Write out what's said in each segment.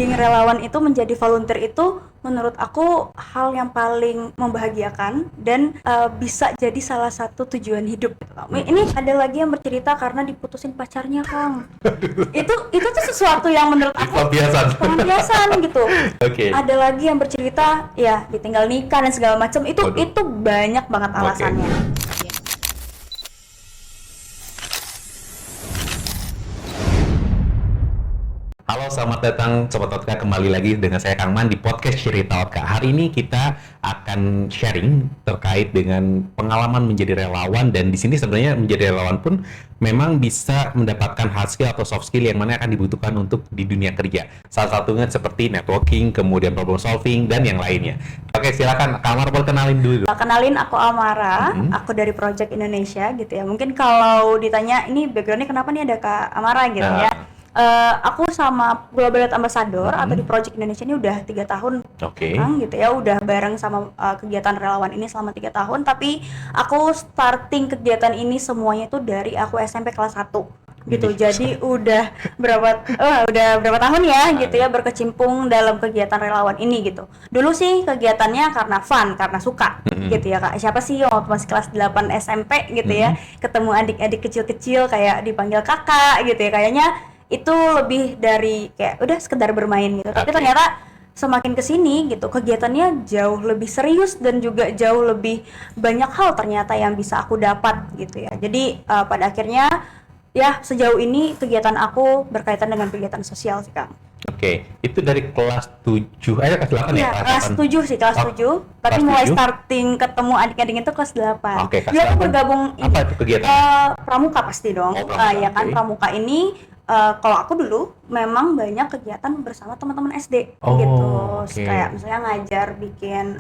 being relawan itu, menjadi volunteer itu menurut aku hal yang paling membahagiakan dan bisa jadi salah satu tujuan hidup gitu. Ini ada lagi yang bercerita karena diputusin pacarnya, Kang. Itu tuh sesuatu yang menurut aku pelampiasan gitu. Ada lagi yang bercerita ya ditinggal nikah dan segala macam. Itu banyak banget alasannya. Halo, selamat datang Sobat Otka, kembali lagi dengan saya Kang Man di podcast Cerita Otka. Hari ini kita akan sharing terkait dengan pengalaman menjadi relawan, dan di sini sebenarnya menjadi relawan pun memang bisa mendapatkan hard skill atau soft skill yang mana akan dibutuhkan untuk di dunia kerja. Salah satunya seperti networking, kemudian problem solving, dan yang lainnya. Oke, silakan Kang Amara, boleh kenalin dulu. Kenalin, aku Amara, aku dari Project Indonesia gitu ya. Mungkin kalau ditanya ini backgroundnya kenapa nih ada Kak Amara gitu ya. Aku sama Global Youth Ambassador atau di Project Indonesia ini udah 3 tahun gitu ya, udah bareng sama kegiatan relawan ini selama 3 tahun. Tapi aku starting kegiatan ini semuanya itu dari aku SMP kelas 1 gitu. Jadi udah berapa tahun ya gitu ya berkecimpung dalam kegiatan relawan ini gitu. Dulu sih kegiatannya karena fun, karena suka gitu ya Kak. Siapa sih waktu masih kelas 8 SMP gitu ya, ketemu adik-adik kecil-kecil kayak dipanggil kakak gitu ya, kayaknya itu lebih dari kayak udah sekedar bermain gitu. Tapi ternyata semakin kesini gitu kegiatannya jauh lebih serius dan juga jauh lebih banyak hal ternyata yang bisa aku dapat gitu ya. Jadi pada akhirnya ya sejauh ini kegiatan aku berkaitan dengan kegiatan sosial sih Kang. Itu dari kelas 7, kelas 8 ya? Kelas 7 sih, kelas 7. Tapi mulai starting ketemu adik-adik itu kelas 8. Dia aku bergabung apa itu kegiatan? Pramuka pasti dong. Ya kan, Pramuka ini kalau aku dulu memang banyak kegiatan bersama teman-teman SD gitu. Kayak misalnya ngajar bikin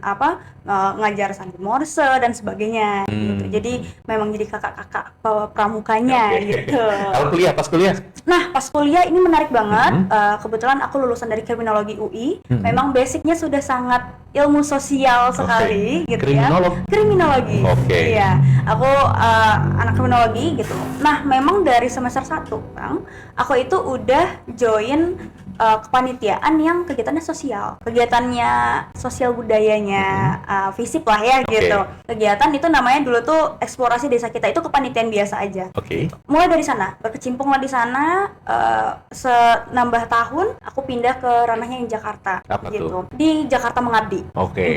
ngajar sandi morse dan sebagainya gitu. Jadi memang jadi kakak-kakak pramukanya gitu. Kalau kuliah, pas kuliah? Nah, pas kuliah ini menarik banget. Kebetulan aku lulusan dari Kriminologi UI. Memang basicnya sudah sangat ilmu sosial sekali gitu ya. Kriminologi. Iya, aku anak kriminologi gitu. Nah, memang dari semester 1, Bang, aku itu udah join kepanitiaan yang kegiatannya sosial, kegiatannya sosial budayanya, FISIP lah ya gitu. Kegiatan itu namanya dulu tuh eksplorasi desa kita, itu kepanitiaan biasa aja. Mulai dari sana, berkecimpung lah di sana. Senambah tahun, aku pindah ke ranahnya yang Jakarta gitu. Di Jakarta Mengabdi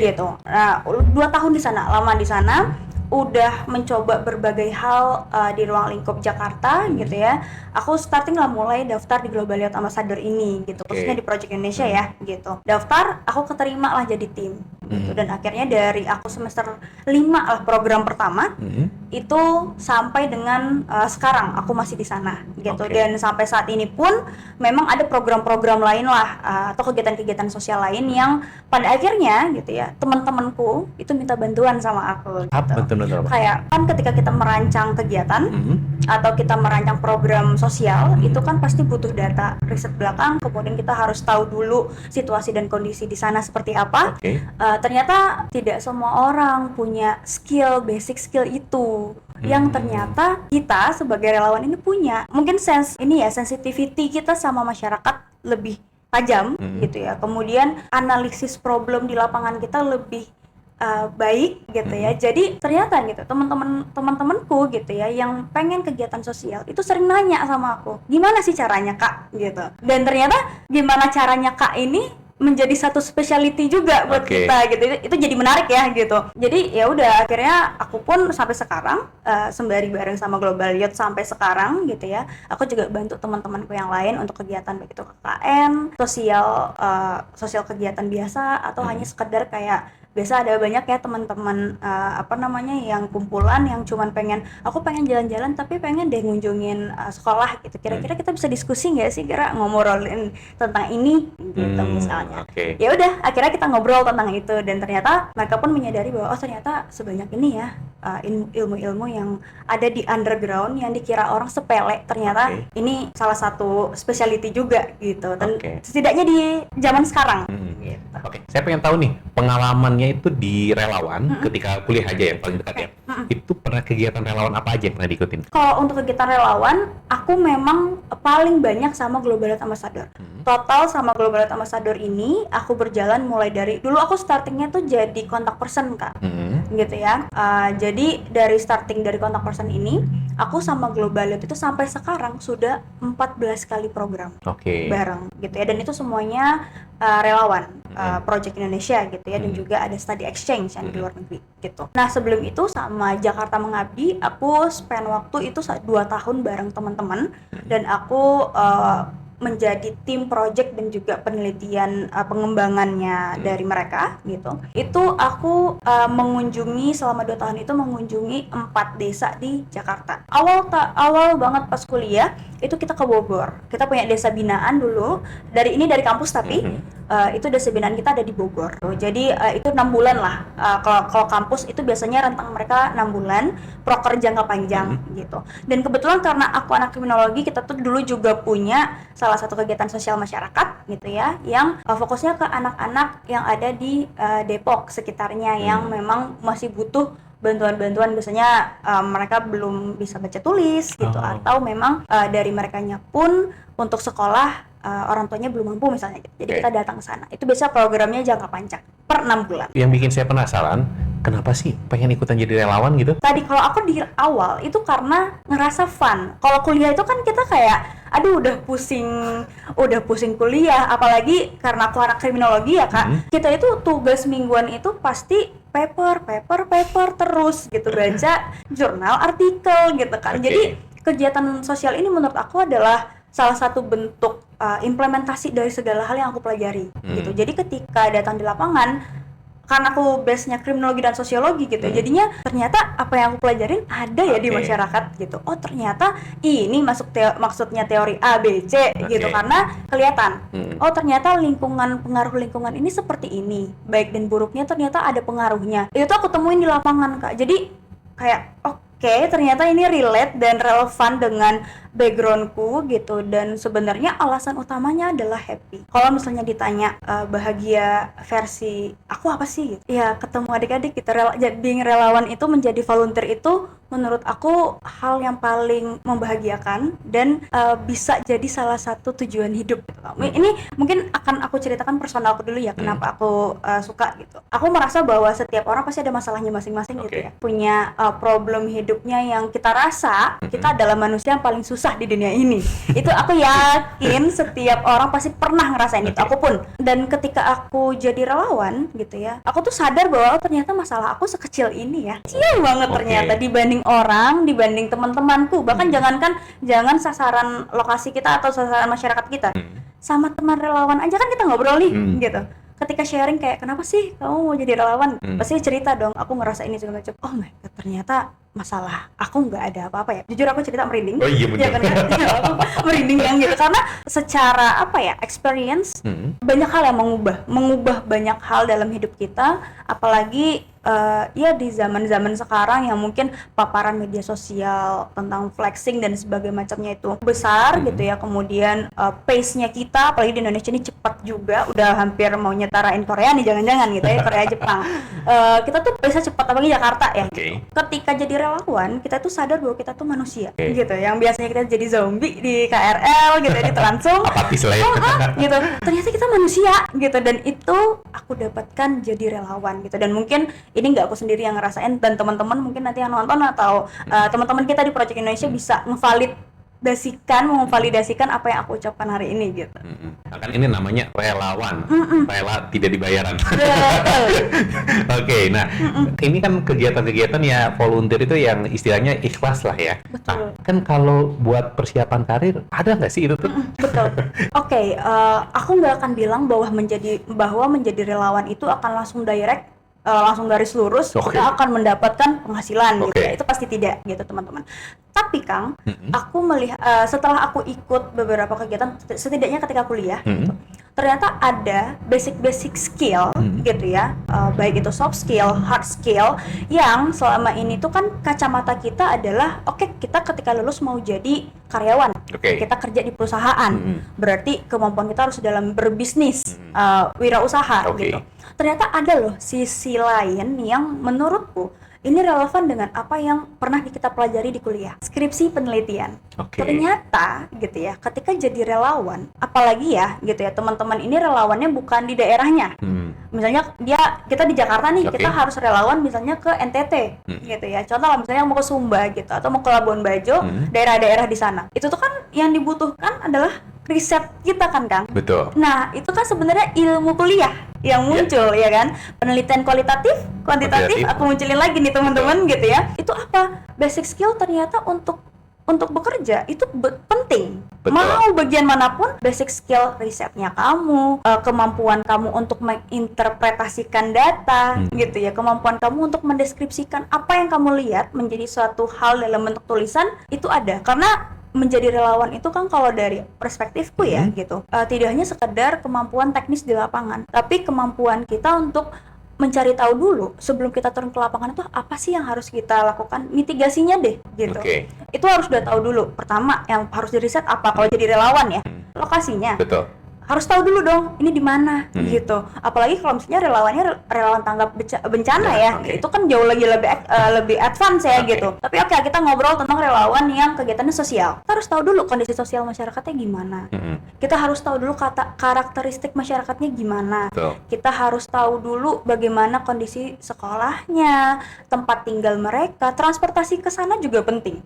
gitu. Nah, 2 tahun di sana, lama di sana. Udah mencoba berbagai hal di ruang lingkup Jakarta gitu ya. Aku starting lah mulai daftar di Global Youth Ambassador ini gitu, khususnya di Project Indonesia ya gitu. Daftar, aku keterima lah jadi tim gitu. Dan akhirnya dari aku semester 5 lah program pertama itu sampai dengan sekarang aku masih di sana gitu. Dan sampai saat ini pun memang ada program-program lain lah atau kegiatan-kegiatan sosial lain yang pada akhirnya gitu ya teman-temanku itu minta bantuan sama aku gitu. Kayak kan ketika kita merancang kegiatan atau kita merancang program sosial itu kan pasti butuh data riset belakang, kemudian kita harus tahu dulu situasi dan kondisi di sana seperti apa. Ternyata tidak semua orang punya basic skill itu yang ternyata kita sebagai relawan ini punya. Mungkin sensitivity kita sama masyarakat lebih tajam gitu ya. Kemudian analisis problem di lapangan kita lebih baik gitu ya. Jadi ternyata gitu teman-temanku gitu ya yang pengen kegiatan sosial itu sering nanya sama aku, gimana sih caranya Kak gitu. Dan ternyata gimana caranya Kak ini menjadi satu specialty juga buat kita gitu. Itu jadi menarik ya gitu. Jadi ya udah akhirnya aku pun sampai sekarang sembari bareng sama Global Youth sampai sekarang gitu ya. Aku juga bantu teman-temanku yang lain untuk kegiatan baik itu KKN, sosial kegiatan biasa atau hanya sekedar kayak biasa ada banyak ya teman-teman yang kumpulan yang cuman aku pengen jalan-jalan tapi pengen deh ngunjungin sekolah gitu. Kira-kira kita bisa diskusi nggak sih ngobrolin tentang ini gitu misalnya. Ya udah akhirnya kita ngobrol tentang itu dan ternyata mereka pun menyadari bahwa ternyata sebanyak ini ya ilmu-ilmu yang ada di underground yang dikira orang sepele, ternyata ini salah satu specialty juga gitu. Dan setidaknya di zaman sekarang gitu. Oke, saya pengen tahu nih pengalamannya itu di relawan ketika kuliah aja yang paling dekat ya. Itu pernah kegiatan relawan apa aja yang pernah diikutin? Kalau untuk kegiatan relawan, aku memang paling banyak sama Global Youth Ambassador. Total sama Global Youth Ambassador ini aku berjalan mulai dari dulu aku startingnya tuh jadi kontak person Kak, gitu ya. Jadi dari starting dari kontak person ini, aku sama Global Youth itu sampai sekarang sudah 14 kali program bareng, gitu ya. Dan itu semuanya relawan, Project Indonesia gitu ya, dan juga ada study exchange yang di luar negeri gitu. Nah sebelum itu sama Jakarta Mengabdi, aku spend waktu itu 2 tahun bareng teman-teman, dan aku menjadi tim project dan juga penelitian pengembangannya dari mereka gitu. Itu aku mengunjungi selama 2 tahun itu mengunjungi 4 desa di Jakarta. Awal banget pas kuliah itu kita ke Bogor. Kita punya desa binaan dulu. Dari kampus tapi itu desa binaan kita ada di Bogor. Jadi itu 6 bulan lah. Kalau kampus itu biasanya rentang mereka 6 bulan, proker jangka panjang gitu. Dan kebetulan karena aku anak kriminologi, kita tuh dulu juga punya salah satu kegiatan sosial masyarakat gitu ya, yang fokusnya ke anak-anak yang ada di Depok sekitarnya yang memang masih butuh bantuan-bantuan. Biasanya mereka belum bisa baca tulis gitu, atau memang dari merekanya pun untuk sekolah orang tuanya belum mampu misalnya gitu. Jadi kita datang ke sana. Itu biasa programnya jangka panjang per 6 bulan. Yang bikin saya penasaran, kenapa sih pengen ikutan jadi relawan gitu? Tadi kalau aku di awal itu karena ngerasa fun. Kalau kuliah itu kan kita kayak aduh udah pusing kuliah, apalagi karena aku anak kriminologi ya Kak. Kita itu tugas mingguan itu pasti paper terus gitu, baca jurnal, artikel gitu kan. Jadi kegiatan sosial ini menurut aku adalah salah satu bentuk implementasi dari segala hal yang aku pelajari gitu. Jadi ketika datang di lapangan, karena aku base-nya kriminologi dan sosiologi gitu, jadinya ternyata apa yang aku pelajarin ada ya di masyarakat gitu. Oh ternyata ini maksudnya teori A, B, C gitu, karena kelihatan. Oh ternyata pengaruh lingkungan ini seperti ini, baik dan buruknya ternyata ada pengaruhnya. Itu aku temuin di lapangan Kak. Jadi kayak ternyata ini relate dan relevan dengan backgroundku gitu, dan sebenarnya alasan utamanya adalah happy. Kalau misalnya ditanya bahagia versi aku apa sih gitu, ya ketemu adik-adik gitu. Being relawan itu, menjadi volunteer itu menurut aku hal yang paling membahagiakan dan bisa jadi salah satu tujuan hidup gitu. Ini mungkin akan aku ceritakan personalku dulu ya, kenapa aku suka gitu. Aku merasa bahwa setiap orang pasti ada masalahnya masing-masing gitu ya, punya problem hidupnya yang kita rasa kita adalah manusia yang paling susah di dunia ini. Itu aku yakin setiap orang pasti pernah ngerasain itu, aku pun. Dan ketika aku jadi relawan gitu ya, aku tuh sadar bahwa ternyata masalah aku sekecil ini ya, kecil banget ternyata dibanding teman-temanku. Bahkan jangan sasaran lokasi kita atau sasaran masyarakat kita, sama teman relawan aja kan kita ngobrol nih gitu. Ketika sharing kayak kenapa sih kamu mau jadi relawan, pasti cerita dong, aku ngerasa ini segala macam. Oh my god, ternyata masalah aku nggak ada apa-apa ya. Jujur aku cerita merinding. Oh iya benar. Ya, aku merinding yang gitu, karena secara experience banyak hal yang mengubah banyak hal dalam hidup kita, apalagi ya di zaman-zaman sekarang yang mungkin paparan media sosial tentang flexing dan sebagainya macamnya itu besar gitu ya. Kemudian pace-nya kita apalagi di Indonesia ini cepat juga, udah hampir mau nyetarain Korea nih, jangan-jangan gitu ya, Korea Jepang. Kita tuh pace-nya cepat, apalagi Jakarta ya. Ketika jadi relawan, kita tuh sadar bahwa kita tuh manusia gitu. Yang biasanya kita jadi zombie di KRL gitu ya, di Transum apatis lah ya. Gitu. Ternyata kita manusia gitu, dan itu aku dapatkan jadi relawan gitu. Dan mungkin ini nggak aku sendiri yang ngerasain, dan teman-teman mungkin nanti yang nonton atau teman-teman kita di Project Indonesia bisa memvalidasikan apa yang aku ucapkan hari ini gitu. Kan ini namanya relawan, rela tidak dibayaran. Oke, nah ini kan kegiatan-kegiatan ya volunteer itu yang istilahnya ikhlas lah ya. Betul. Nah, kan kalau buat persiapan karir ada nggak sih itu tuh? Betul. Aku nggak akan bilang bahwa menjadi relawan itu akan langsung direct, langsung garis lurus kita akan mendapatkan penghasilan gitu ya. Itu pasti tidak gitu teman-teman. Tapi Kang, aku melihat setelah aku ikut beberapa kegiatan, setidaknya ketika kuliah gitu, ternyata ada basic skill gitu ya, baik itu soft skill, hard skill, yang selama ini tuh kan kacamata kita adalah oke, kita ketika lulus mau jadi karyawan, kita kerja di perusahaan, berarti kemampuan kita harus dalam berbisnis, wirausaha gitu. Ternyata ada loh sisi lain yang menurutku ini relevan dengan apa yang pernah kita pelajari di kuliah, skripsi penelitian. Ternyata gitu ya, ketika jadi relawan, apalagi ya gitu ya, teman-teman ini relawannya bukan di daerahnya. Misalnya kita di Jakarta nih, kita harus relawan misalnya ke NTT gitu ya. Contoh lah misalnya mau ke Sumba gitu atau mau ke Labuan Bajo, daerah-daerah di sana. Itu tuh kan yang dibutuhkan adalah riset kita kan, Kang? Betul. Nah, itu kan sebenarnya ilmu kuliah yang muncul ya kan, penelitian kualitatif, kuantitatif, aku munculin lagi nih teman-teman gitu ya. Itu apa? Basic skill ternyata untuk bekerja itu penting. Mau bagian manapun, basic skill risetnya kamu, kemampuan kamu untuk menginterpretasikan data gitu ya, kemampuan kamu untuk mendeskripsikan apa yang kamu lihat menjadi suatu hal dalam bentuk tulisan itu ada. Karena menjadi relawan itu kan kalau dari perspektifku ya gitu, tidak hanya sekedar kemampuan teknis di lapangan, tapi kemampuan kita untuk mencari tahu dulu sebelum kita turun ke lapangan itu apa sih yang harus kita lakukan, mitigasinya deh gitu. Itu harus udah tahu dulu. Pertama yang harus diriset apa kalau jadi relawan ya, lokasinya. Harus tahu dulu dong ini di mana gitu. Apalagi kalau misalnya relawannya relawan tanggap bencana ya, itu kan jauh lagi lebih advance ya gitu. Tapi kita ngobrol tentang relawan yang kegiatannya sosial. Kita harus tahu dulu kondisi sosial masyarakatnya gimana. Kita harus tahu dulu karakteristik masyarakatnya gimana. Kita harus tahu dulu bagaimana kondisi sekolahnya, tempat tinggal mereka, transportasi ke sana juga penting.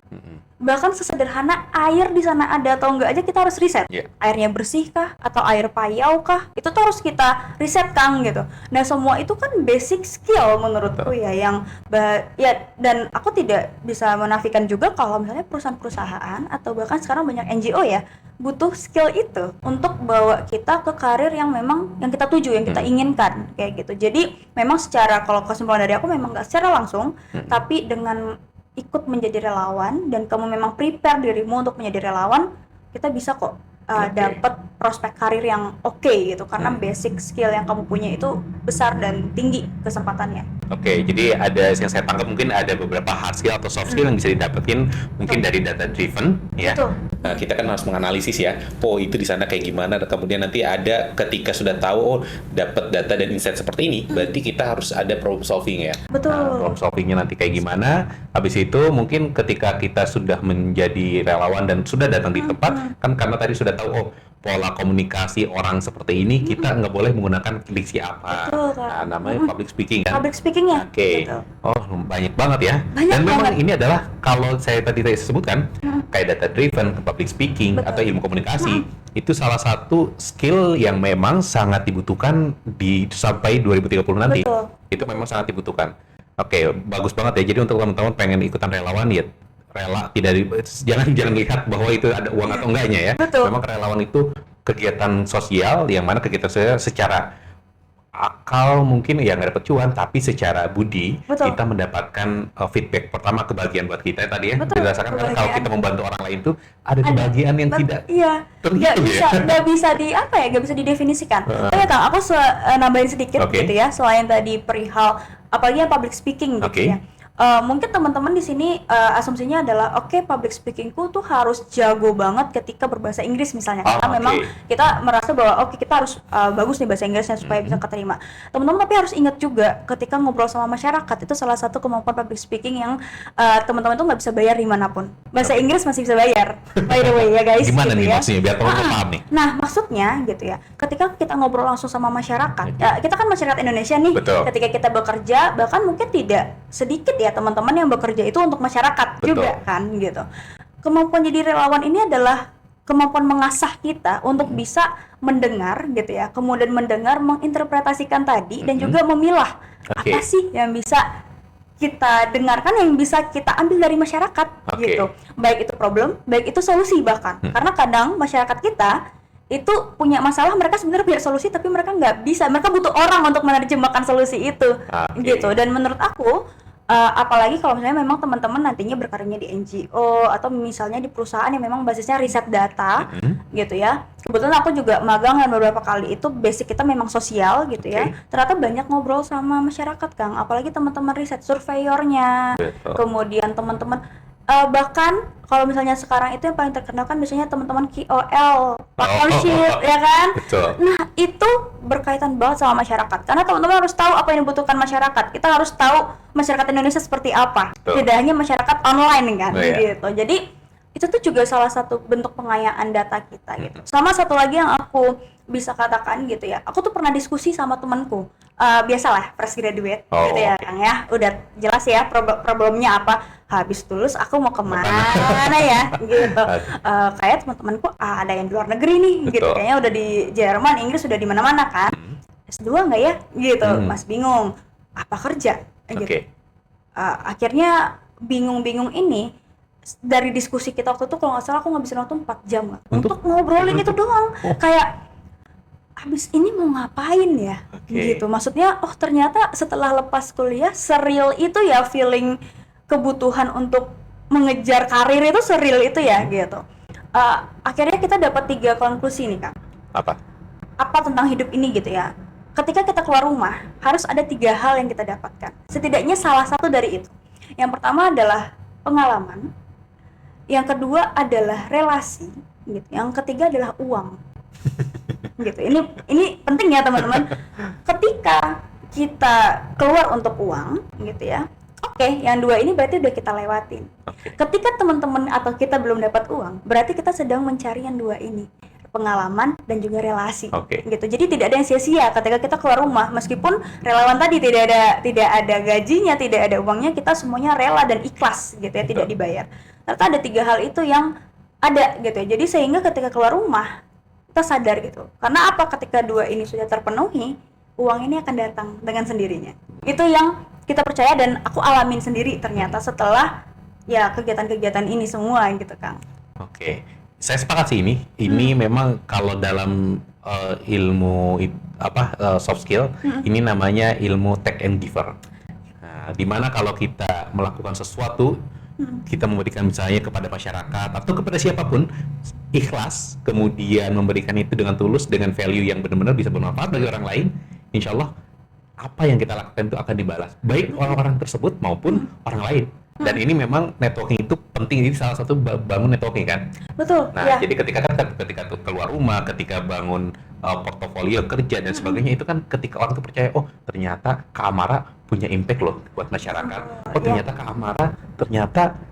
Bahkan sesederhana air di sana ada atau enggak aja kita harus riset. Airnya bersih kah atau air payau kah? Itu tuh harus kita riset, Kang gitu. Nah, semua itu kan basic skill menurutku ya, yang dan aku tidak bisa menafikan juga kalau misalnya perusahaan-perusahaan atau bahkan sekarang banyak NGO ya butuh skill itu untuk bawa kita ke karir yang memang yang kita tuju, yang kita inginkan kayak gitu. Jadi memang secara, kalau kesimpulan dari aku memang nggak secara langsung, tapi dengan ikut menjadi relawan dan kamu memang prepare dirimu untuk menjadi relawan, kita bisa kok dapat prospek karir yang oke gitu, karena basic skill yang kamu punya itu besar dan tinggi kesempatannya. Jadi ada yang saya tangkap, mungkin ada beberapa hard skill atau soft skill yang bisa didapetin mungkin dari data driven ya. Kita kan harus menganalisis ya, itu di sana kayak gimana, dan kemudian nanti ada ketika sudah tahu dapat data dan insight seperti ini, berarti kita harus ada problem solving ya. Problem solvingnya nanti kayak gimana. Habis itu mungkin ketika kita sudah menjadi relawan dan sudah datang di tempat, kan karena tadi sudah tahu pola komunikasi orang seperti ini, kita nggak boleh menggunakan diksi apa. Namanya public speaking kan. Public speaking ya. Banyak banget ya. Dan memang ini adalah, kalau saya tadi sebutkan kayak data driven, public speaking atau ilmu komunikasi, itu salah satu skill yang memang sangat dibutuhkan sampai 2030 nanti. Itu memang sangat dibutuhkan. Bagus banget ya. Jadi untuk teman-teman pengen ikutan relawan ya, rela, jangan lihat bahwa itu ada uang atau enggaknya ya. Memang relawan itu kegiatan sosial, yang mana kegiatan sosial secara akal mungkin ya nggak dapat cuan, tapi secara budi kita mendapatkan feedback. Pertama, kebahagiaan buat kita tadi ya, dirasakan karena kalau kita membantu orang lain tuh ada kebahagiaan yang tidak nggak bisa didefinisikan. Kang, aku nambahin sedikit gitu ya, selain tadi perihal apalagi yang public speaking gitu ya. Mungkin teman-teman di sini asumsinya adalah public speakingku tuh harus jago banget ketika berbahasa Inggris misalnya, karena memang kita merasa bahwa kita harus bagus nih bahasa Inggrisnya supaya bisa keterima. Teman-teman tapi harus ingat juga ketika ngobrol sama masyarakat, itu salah satu kemampuan public speaking yang teman-teman tuh nggak bisa bayar dimanapun. Bahasa Inggris masih bisa bayar, by the way ya guys. Gimana gitu nih ya maksudnya biar teman-teman paham nih? Nah, maksudnya gitu ya, ketika kita ngobrol langsung sama masyarakat, kita kan masyarakat Indonesia nih. Ketika kita bekerja, bahkan mungkin tidak sedikit ya teman-teman yang bekerja itu untuk masyarakat juga kan gitu. Kemampuan jadi relawan ini adalah kemampuan mengasah kita untuk bisa mendengar gitu ya, kemudian mendengar, menginterpretasikan tadi dan juga memilah apa sih yang bisa kita dengarkan, yang bisa kita ambil dari masyarakat gitu. Baik itu problem, baik itu solusi bahkan. Karena kadang masyarakat kita itu punya masalah, mereka sebenarnya punya solusi tapi mereka nggak bisa, mereka butuh orang untuk menerjemahkan solusi itu gitu. Dan menurut aku Apalagi kalau misalnya memang teman-teman nantinya berkaryanya di NGO atau misalnya di perusahaan yang memang basisnya riset data gitu ya. Kebetulan aku juga magang kan beberapa kali, itu basic kita memang sosial gitu ya. Ternyata banyak ngobrol sama masyarakat, Kang. Apalagi teman-teman riset, surveyornya, kemudian teman-teman bahkan kalau misalnya sekarang itu yang paling terkenal kan biasanya teman-teman KOL, partnership, ya kan? Betul. Nah, itu berkaitan banget sama masyarakat. Karena teman-teman harus tahu apa yang dibutuhkan masyarakat. Kita harus tahu masyarakat Indonesia seperti apa. Betul. Tidak hanya masyarakat online kan, gitu. Jadi itu tuh juga salah satu bentuk pengayaan data kita gitu. Sama satu lagi yang aku bisa katakan gitu ya, aku tuh pernah diskusi sama temanku. Biasalah fresh graduate gitu ya, Kang ya. Udah jelas ya problemnya apa. Habis lulus aku mau kemana ya gitu. Kayak teman-temanku ada yang di luar negeri nih. Betul. Gitu, kayaknya udah di Jerman, Inggris, udah di mana-mana kan. S2 nggak ya gitu. Mas bingung apa kerja gitu. Akhirnya bingung-bingung ini, dari diskusi kita waktu itu kalau nggak salah aku ngabisin waktu 4 jam untuk ngobrolin itu doang. Kayak habis ini mau ngapain ya gitu. Maksudnya ternyata setelah lepas kuliah seril itu ya, feeling kebutuhan untuk mengejar karir itu seril itu ya gitu. Akhirnya kita dapat 3 konklusi nih, Kang. Apa tentang hidup ini gitu ya. Ketika kita keluar rumah harus ada 3 hal yang kita dapatkan, setidaknya salah satu dari itu. Yang pertama adalah pengalaman, yang kedua adalah relasi gitu, yang ketiga adalah uang. Gitu. Ini penting ya teman-teman. Ketika kita keluar untuk uang gitu ya, yang 2 ini berarti udah kita lewatin. Ketika teman-teman atau kita belum dapat uang, berarti kita sedang mencari yang 2 ini, pengalaman dan juga relasi. Gitu. Jadi tidak ada yang sia-sia ketika kita keluar rumah, meskipun relawan tadi tidak ada gajinya, tidak ada uangnya, kita semuanya rela dan ikhlas gitu ya, tidak dibayar. Ternyata ada 3 hal itu yang ada gitu ya. Jadi sehingga ketika keluar rumah kita sadar gitu. Karena apa? Ketika 2 ini sudah terpenuhi, uang ini akan datang dengan sendirinya. Itu yang kita percaya dan aku alamin sendiri ternyata setelah ya kegiatan-kegiatan ini semua gitu, Kang. Saya sepakat sih ini. Ini memang kalau dalam ilmu soft skill, ini namanya ilmu take and giver. Nah, dimana kalau kita melakukan sesuatu, kita memberikan misalnya kepada masyarakat atau kepada siapapun, ikhlas, kemudian memberikan itu dengan tulus, dengan value yang benar-benar bisa bermanfaat bagi orang lain, insya Allah apa yang kita lakukan itu akan dibalas, baik orang-orang tersebut maupun orang lain. Dan ini memang networking itu penting, ini salah satu bangun networking kan. Betul. Nah, jadi ketika keluar rumah, ketika bangun portofolio kerja dan sebagainya, itu kan ketika orang itu percaya, ternyata Kak Amara punya impact loh buat masyarakat. Ternyata Kak Amara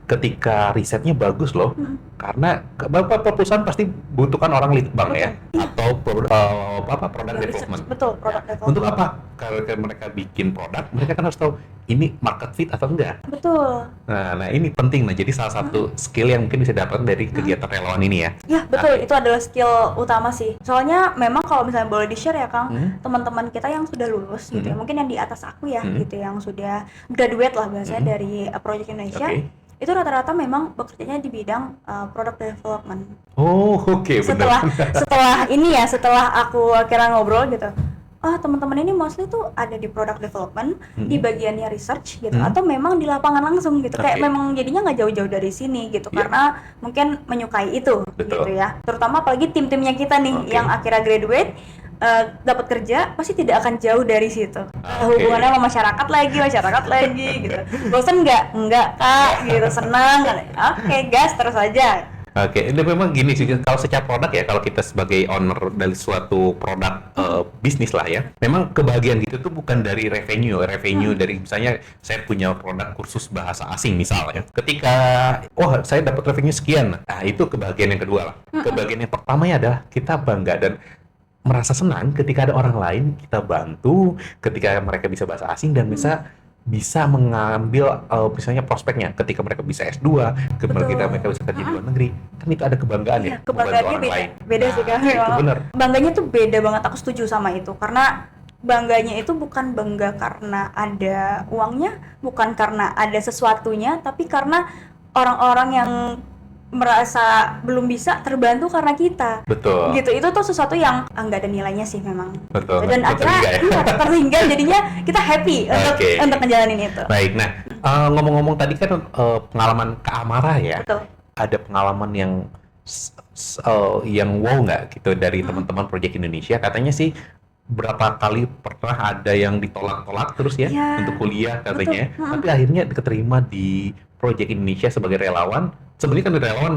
ketika risetnya bagus loh. Karena beberapa perusahaan pasti butuhkan orang lead bank ya, atau product development. Betul, product development. Untuk apa? Kalau mereka bikin produk, mereka kan harus tahu ini market fit atau enggak. Betul. Nah ini penting. Nah, jadi salah satu skill yang mungkin bisa dapat dari kegiatan relawan ini ya. Ya, betul. Itu adalah skill utama sih. Soalnya memang kalau misalnya boleh di-share ya, Kang, teman-teman kita yang sudah lulus gitu ya, mungkin yang di atas aku ya gitu, yang sudah graduate lah bahasanya dari Project Indonesia. Itu rata-rata memang bekerjanya di bidang product development. Benar. Setelah aku akhirnya ngobrol gitu, teman-teman ini mostly tuh ada di product development, di bagiannya research gitu, atau memang di lapangan langsung gitu. Kayak memang jadinya nggak jauh-jauh dari sini gitu, karena mungkin menyukai itu. Betul. Gitu ya. Terutama apalagi tim-timnya kita nih yang akhirnya graduate, dapat kerja pasti tidak akan jauh dari situ. Hubungannya sama masyarakat lagi gitu. Bosan nggak Kak gitu, senang. Gas terus aja. Ini memang gini sih, kalau secara produk ya, kalau kita sebagai owner dari suatu produk bisnis lah ya, memang kebahagiaan gitu tuh bukan dari revenue dari misalnya saya punya produk kursus bahasa asing misalnya, ketika saya dapat revenue sekian, nah itu kebahagiaan yang kedua lah. Kebahagiaan yang pertamanya adalah kita bangga dan merasa senang ketika ada orang lain kita bantu, ketika mereka bisa bahasa asing dan bisa mengambil misalnya prospeknya ketika mereka bisa S2, ketika mereka bisa kerja di luar negeri, kan itu ada kebanggaan ya. Kebanggaannya beda sih kan. Itu benar. Bangganya tuh beda banget, aku setuju sama itu. Karena bangganya itu bukan bangga karena ada uangnya, bukan karena ada sesuatunya, tapi karena orang-orang yang merasa belum bisa terbantu karena kita. Betul. Gitu. Itu tuh sesuatu yang nggak ada nilainya sih memang. Betul. Dan akhirnya terhingga jadinya kita happy untuk ngejalanin itu. Baik. Nah, Ngomong-ngomong tadi kan pengalaman Kak Amara ya. Betul. Ada pengalaman yang wow nggak gitu dari teman-teman Project Indonesia? Katanya sih berapa kali pernah ada yang ditolak-tolak terus ya untuk kuliah katanya, tapi akhirnya diterima di Project Indonesia sebagai relawan. Sebenarnya kan relawan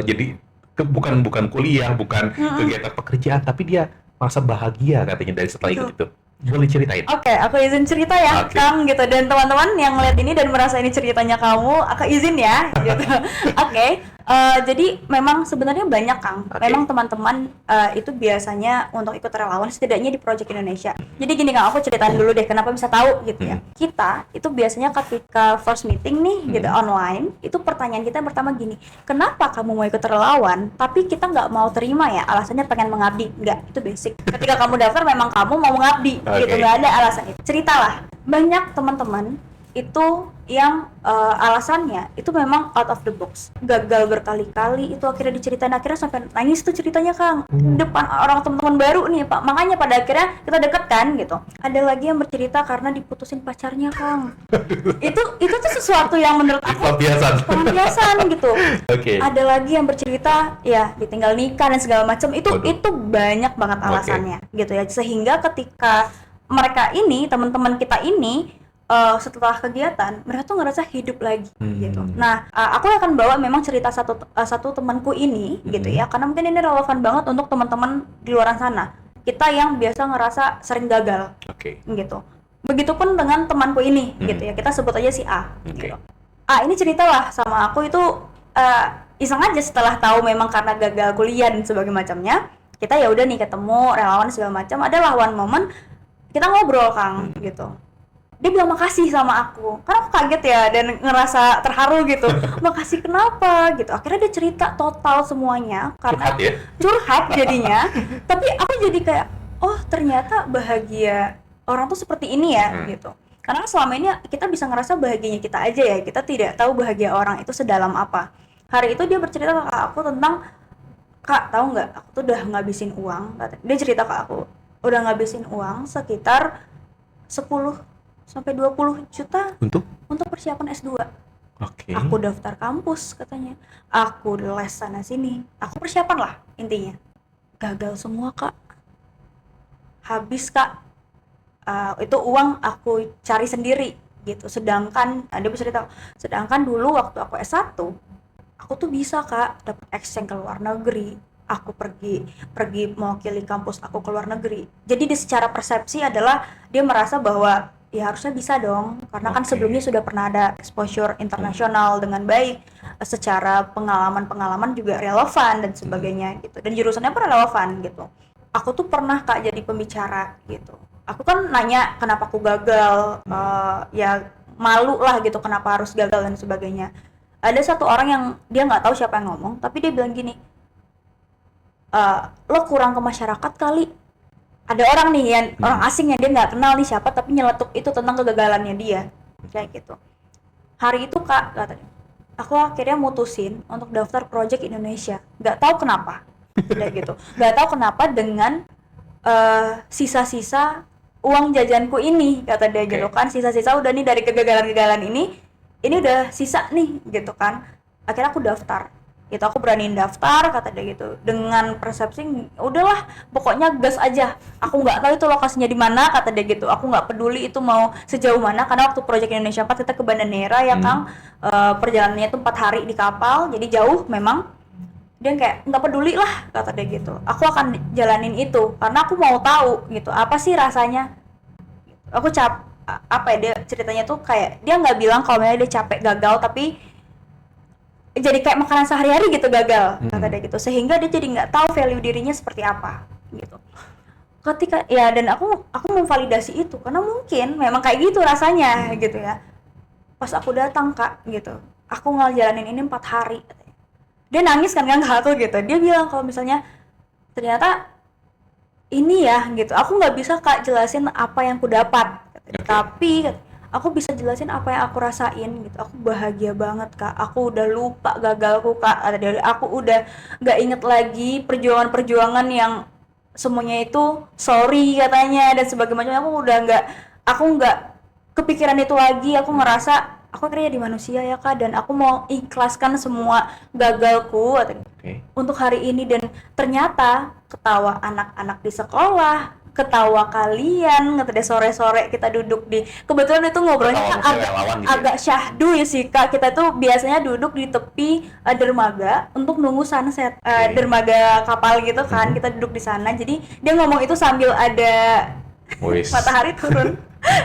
jadi bukan kuliah, bukan kegiatan pekerjaan, tapi dia merasa bahagia katanya dari setelah ikut itu. Boleh ceritain? Oke, aku izin cerita ya, Kang, gitu. Dan teman-teman yang ngeliat ini dan merasa ini ceritanya kamu, aku izin ya, gitu. Oke, jadi memang sebenarnya banyak, Kang. Memang teman-teman itu biasanya untuk ikut relawan setidaknya di Project Indonesia. Jadi gini, Kang, aku ceritain dulu deh kenapa bisa tahu gitu ya. Kita itu biasanya ketika first meeting nih, gitu, online, itu pertanyaan kita pertama gini, kenapa kamu mau ikut relawan, tapi kita nggak mau terima ya, alasannya pengen mengabdi. Nggak, itu basic. Ketika kamu daftar memang kamu mau mengabdi. Gitu, nggak ada alasan itu. Ceritalah, banyak teman-teman itu yang alasannya itu memang out of the box, gagal berkali-kali, itu akhirnya diceritain, akhirnya sampai nangis tuh ceritanya, Kang, depan orang teman-teman baru nih, Pak. Makanya pada akhirnya kita deket kan gitu. Ada lagi yang bercerita karena diputusin pacarnya, Kang. itu tuh sesuatu yang menurut aku pelampiasan gitu. Ada lagi yang bercerita ya ditinggal nikah dan segala macam. Itu banyak banget alasannya gitu ya, sehingga ketika mereka ini, teman-teman kita ini setelah kegiatan, mereka tuh ngerasa hidup lagi gitu. Nah, aku akan bawa memang cerita satu temanku ini gitu ya, karena mungkin ini relevan banget untuk teman-teman di luar sana. Kita yang biasa ngerasa sering gagal, gitu. Begitupun dengan temanku ini gitu ya, kita sebut aja si A. Gitu. A ini ceritalah sama aku itu iseng aja setelah tahu memang karena gagal kuliah dan sebagainya macamnya. Kita ya udah nih ketemu relawan segala macam. Adalah one moment kita ngobrol, Kang, gitu. Dia bilang makasih sama aku, karena aku kaget ya dan ngerasa terharu gitu. Makasih kenapa gitu. Akhirnya dia cerita total semuanya karena curhat jadinya. Tapi aku jadi kayak, oh ternyata bahagia orang tuh seperti ini ya gitu. Karena selama ini kita bisa ngerasa bahagianya kita aja ya, kita tidak tahu bahagia orang itu sedalam apa. Hari itu dia bercerita ke aku tentang, Kak, tahu nggak, aku tuh udah ngabisin uang. Dia cerita ke aku, udah ngabisin uang sekitar 10-20 juta untuk persiapan S2. Aku daftar kampus katanya, aku les sana sini, aku persiapan lah intinya. Gagal semua, Kak. Habis, Kak. Itu uang aku cari sendiri gitu. Sedangkan dia bercerita, sedangkan dulu waktu aku S1, aku tuh bisa, Kak, dapat exchange ke luar negeri. Aku pergi mewakili kampus aku ke luar negeri. Jadi secara persepsi adalah dia merasa bahwa ya harusnya bisa dong, karena kan sebelumnya sudah pernah ada exposure internasional dengan baik, secara pengalaman juga relevan dan sebagainya gitu, dan jurusannya pun relevan gitu. Aku tuh pernah, Kak, jadi pembicara gitu. Aku kan nanya kenapa aku gagal, ya malu lah gitu, kenapa harus gagal dan sebagainya. Ada satu orang yang dia nggak tahu siapa yang ngomong, tapi dia bilang gini, lo kurang ke masyarakat kali. Ada orang nih yang orang asing yang dia nggak kenal nih siapa, tapi nyeletuk itu tentang kegagalannya dia kayak gitu. Hari itu, Kak, katanya, aku akhirnya mutusin untuk daftar Project Indonesia. Nggak tahu kenapa kayak gitu, nggak tahu kenapa dengan sisa-sisa uang jajanku ini, kata dia gitu kan, sisa-sisa udah nih dari kegagalan ini udah sisa nih gitu kan. Akhirnya aku daftar gitu, aku beraniin daftar, kata dia gitu, dengan persepsi udahlah pokoknya gas aja. Aku nggak tahu itu lokasinya di mana, kata dia gitu, aku nggak peduli itu mau sejauh mana, karena waktu Project Indonesia 4 kita ke Banda Neira ya, Kang, perjalanannya itu 4 hari di kapal, jadi jauh memang. Dia kayak nggak peduli lah, kata dia gitu, aku akan jalanin itu karena aku mau tahu gitu apa sih rasanya. Aku apa ya, dia ceritanya tuh kayak dia nggak bilang kalau dia capek gagal, tapi jadi kayak makanan sehari-hari gitu gagal, kata dia gitu, sehingga dia jadi nggak tahu value dirinya seperti apa gitu. Ketika ya, dan aku memvalidasi itu karena mungkin memang kayak gitu rasanya gitu ya. Pas aku datang, Kak, gitu, aku ngejalanin ini 4 hari. Dia nangis kan ke aku gitu, dia bilang kalau misalnya ternyata ini ya gitu, aku nggak bisa, Kak, jelasin apa yang aku dapat, tapi aku bisa jelasin apa yang aku rasain gitu. Aku bahagia banget, Kak, aku udah lupa gagalku, Kak, aku udah nggak inget lagi perjuangan yang semuanya itu sorry katanya dan sebagainya. Aku nggak kepikiran itu lagi. Aku ngerasa aku akhirnya jadi manusia ya Kak, dan aku mau ikhlaskan semua gagalku untuk hari ini. Dan ternyata ketawa anak-anak di sekolah, ketawa kalian, nggak sore-sore kita duduk di, kebetulan itu ngobrolnya agak syahdu ya sih Kak. Kita tuh biasanya duduk di tepi dermaga untuk nunggu sunset, dermaga kapal gitu kan. Kita duduk di sana, jadi dia ngomong itu sambil ada matahari turun.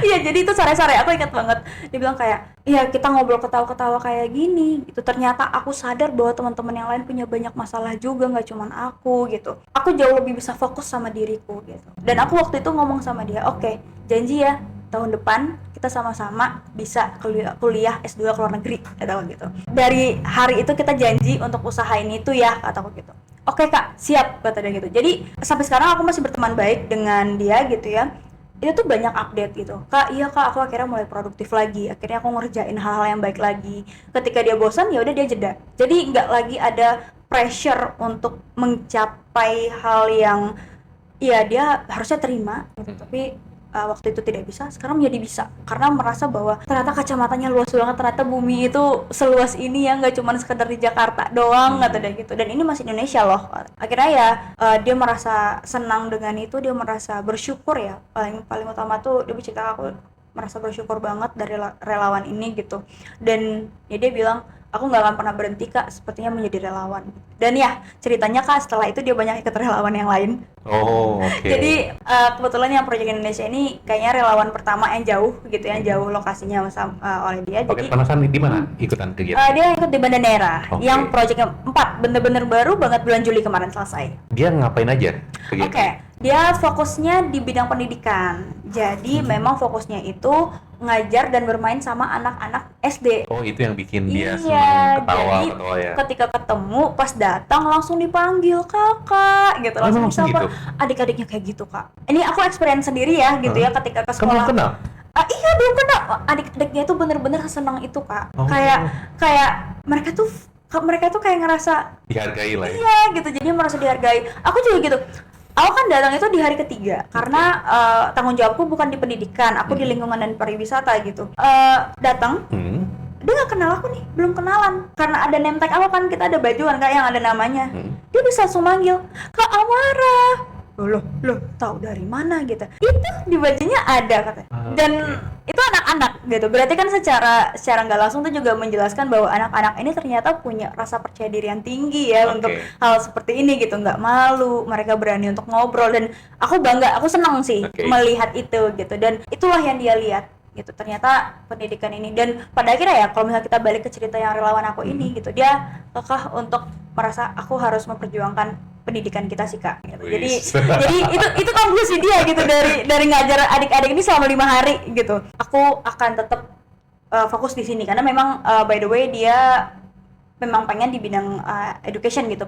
Iya, jadi itu sore-sore aku ingat banget. Dia bilang kayak, iya kita ngobrol ketawa-ketawa kayak gini gitu. Ternyata aku sadar bahwa teman-teman yang lain punya banyak masalah juga, nggak cuman aku gitu. Aku jauh lebih bisa fokus sama diriku gitu. Dan aku waktu itu ngomong sama dia, oke, janji ya tahun depan kita sama-sama bisa kuliah S2 ke luar negeri, kataku gitu. Dari hari itu kita janji untuk usahain itu ya, kataku gitu. Oke Kak, siap, kata dia gitu. Jadi sampai sekarang aku masih berteman baik dengan dia gitu ya. Itu tuh banyak update gitu. Kak, iya Kak, aku akhirnya mulai produktif lagi. Akhirnya aku ngerjain hal-hal yang baik lagi. Ketika dia bosan, ya udah dia jeda. Jadi nggak lagi ada pressure untuk mencapai hal yang ya dia harusnya terima gitu. Tapi waktu itu tidak bisa, sekarang menjadi bisa karena merasa bahwa ternyata kacamatanya luas banget, ternyata bumi itu seluas ini ya, nggak cuma sekedar di Jakarta doang, kata dia gitu. Dan ini masih Indonesia loh. Akhirnya ya dia merasa senang dengan itu, dia merasa bersyukur ya. Paling utama tuh dia bercerita, aku merasa bersyukur banget dari relawan ini gitu. Dan ya dia bilang, aku nggak akan pernah berhenti Kak, sepertinya menjadi relawan. Dan ya ceritanya Kak, setelah itu dia banyak ikut relawan yang lain. Oh, oke. Jadi kebetulan yang Project Indonesia ini kayaknya relawan pertama yang jauh gitu, yang jauh lokasinya oleh dia. Oke, jadi penasaran di mana ikutan kegiatan? Dia ikut di Banda Neira, yang Project 4, bener-bener baru banget, bulan Juli kemarin selesai. Dia ngapain aja kegiatan? Oke, dia fokusnya di bidang pendidikan. Jadi memang fokusnya itu ngajar dan bermain sama anak-anak SD. Oh, itu yang bikin dia senang ketawa ya. Ketika ketemu, pas datang langsung dipanggil kakak gitu, langsung disapa. Adik-adiknya kayak gitu Kak. Ini aku experience sendiri ya gitu ya, ketika ke sekolah. Kamu kenal? Iya, belum kenal. Adik-adiknya tuh bener-bener senang itu Kak. Kayak mereka tuh kayak ngerasa dihargai lah ya. Iya gitu, jadi merasa dihargai. Aku juga gitu. Aku kan datang itu di hari ketiga karena tanggung jawabku bukan di pendidikan, aku di lingkungan dan pariwisata gitu. Datang, dia nggak kenal aku nih, belum kenalan. Karena ada name tag apa kan, kita ada baju kan Kak yang ada namanya. Dia bisa langsung manggil, Kak Amara. Loh, tahu dari mana gitu? Itu di bajunya ada katanya. Dan itu anak-anak gitu. Berarti kan secara nggak langsung tuh juga menjelaskan bahwa anak-anak ini ternyata punya rasa percaya diri yang tinggi ya untuk hal seperti ini gitu. Nggak malu, mereka berani untuk ngobrol, dan aku bangga, aku senang sih melihat itu gitu. Dan itulah yang dia lihat gitu, ternyata pendidikan ini. Dan pada akhirnya ya, kalau misalnya kita balik ke cerita yang relawan aku ini gitu, dia kekeh untuk merasa aku harus memperjuangkan pendidikan kita sih Kak gitu. Jadi itu konklusi dia gitu dari ngajar adik-adik ini selama 5 hari gitu. Aku akan tetap fokus di sini karena memang by the way dia memang pengen di bidang education gitu,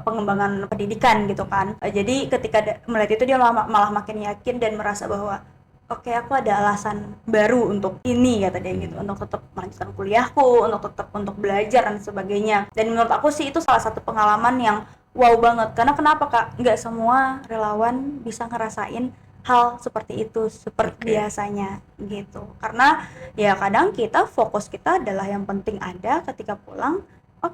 pengembangan pendidikan gitu kan. Jadi ketika melihat itu dia malah makin yakin dan merasa bahwa oke, aku ada alasan baru untuk ini, kata dia gitu, untuk tetap melanjutkan kuliahku, untuk belajar dan sebagainya. Dan menurut aku sih itu salah satu pengalaman yang wow banget. Karena kenapa Kak? Nggak semua relawan bisa ngerasain hal seperti itu seperti biasanya gitu. Karena ya kadang fokus kita adalah yang penting ada, ketika pulang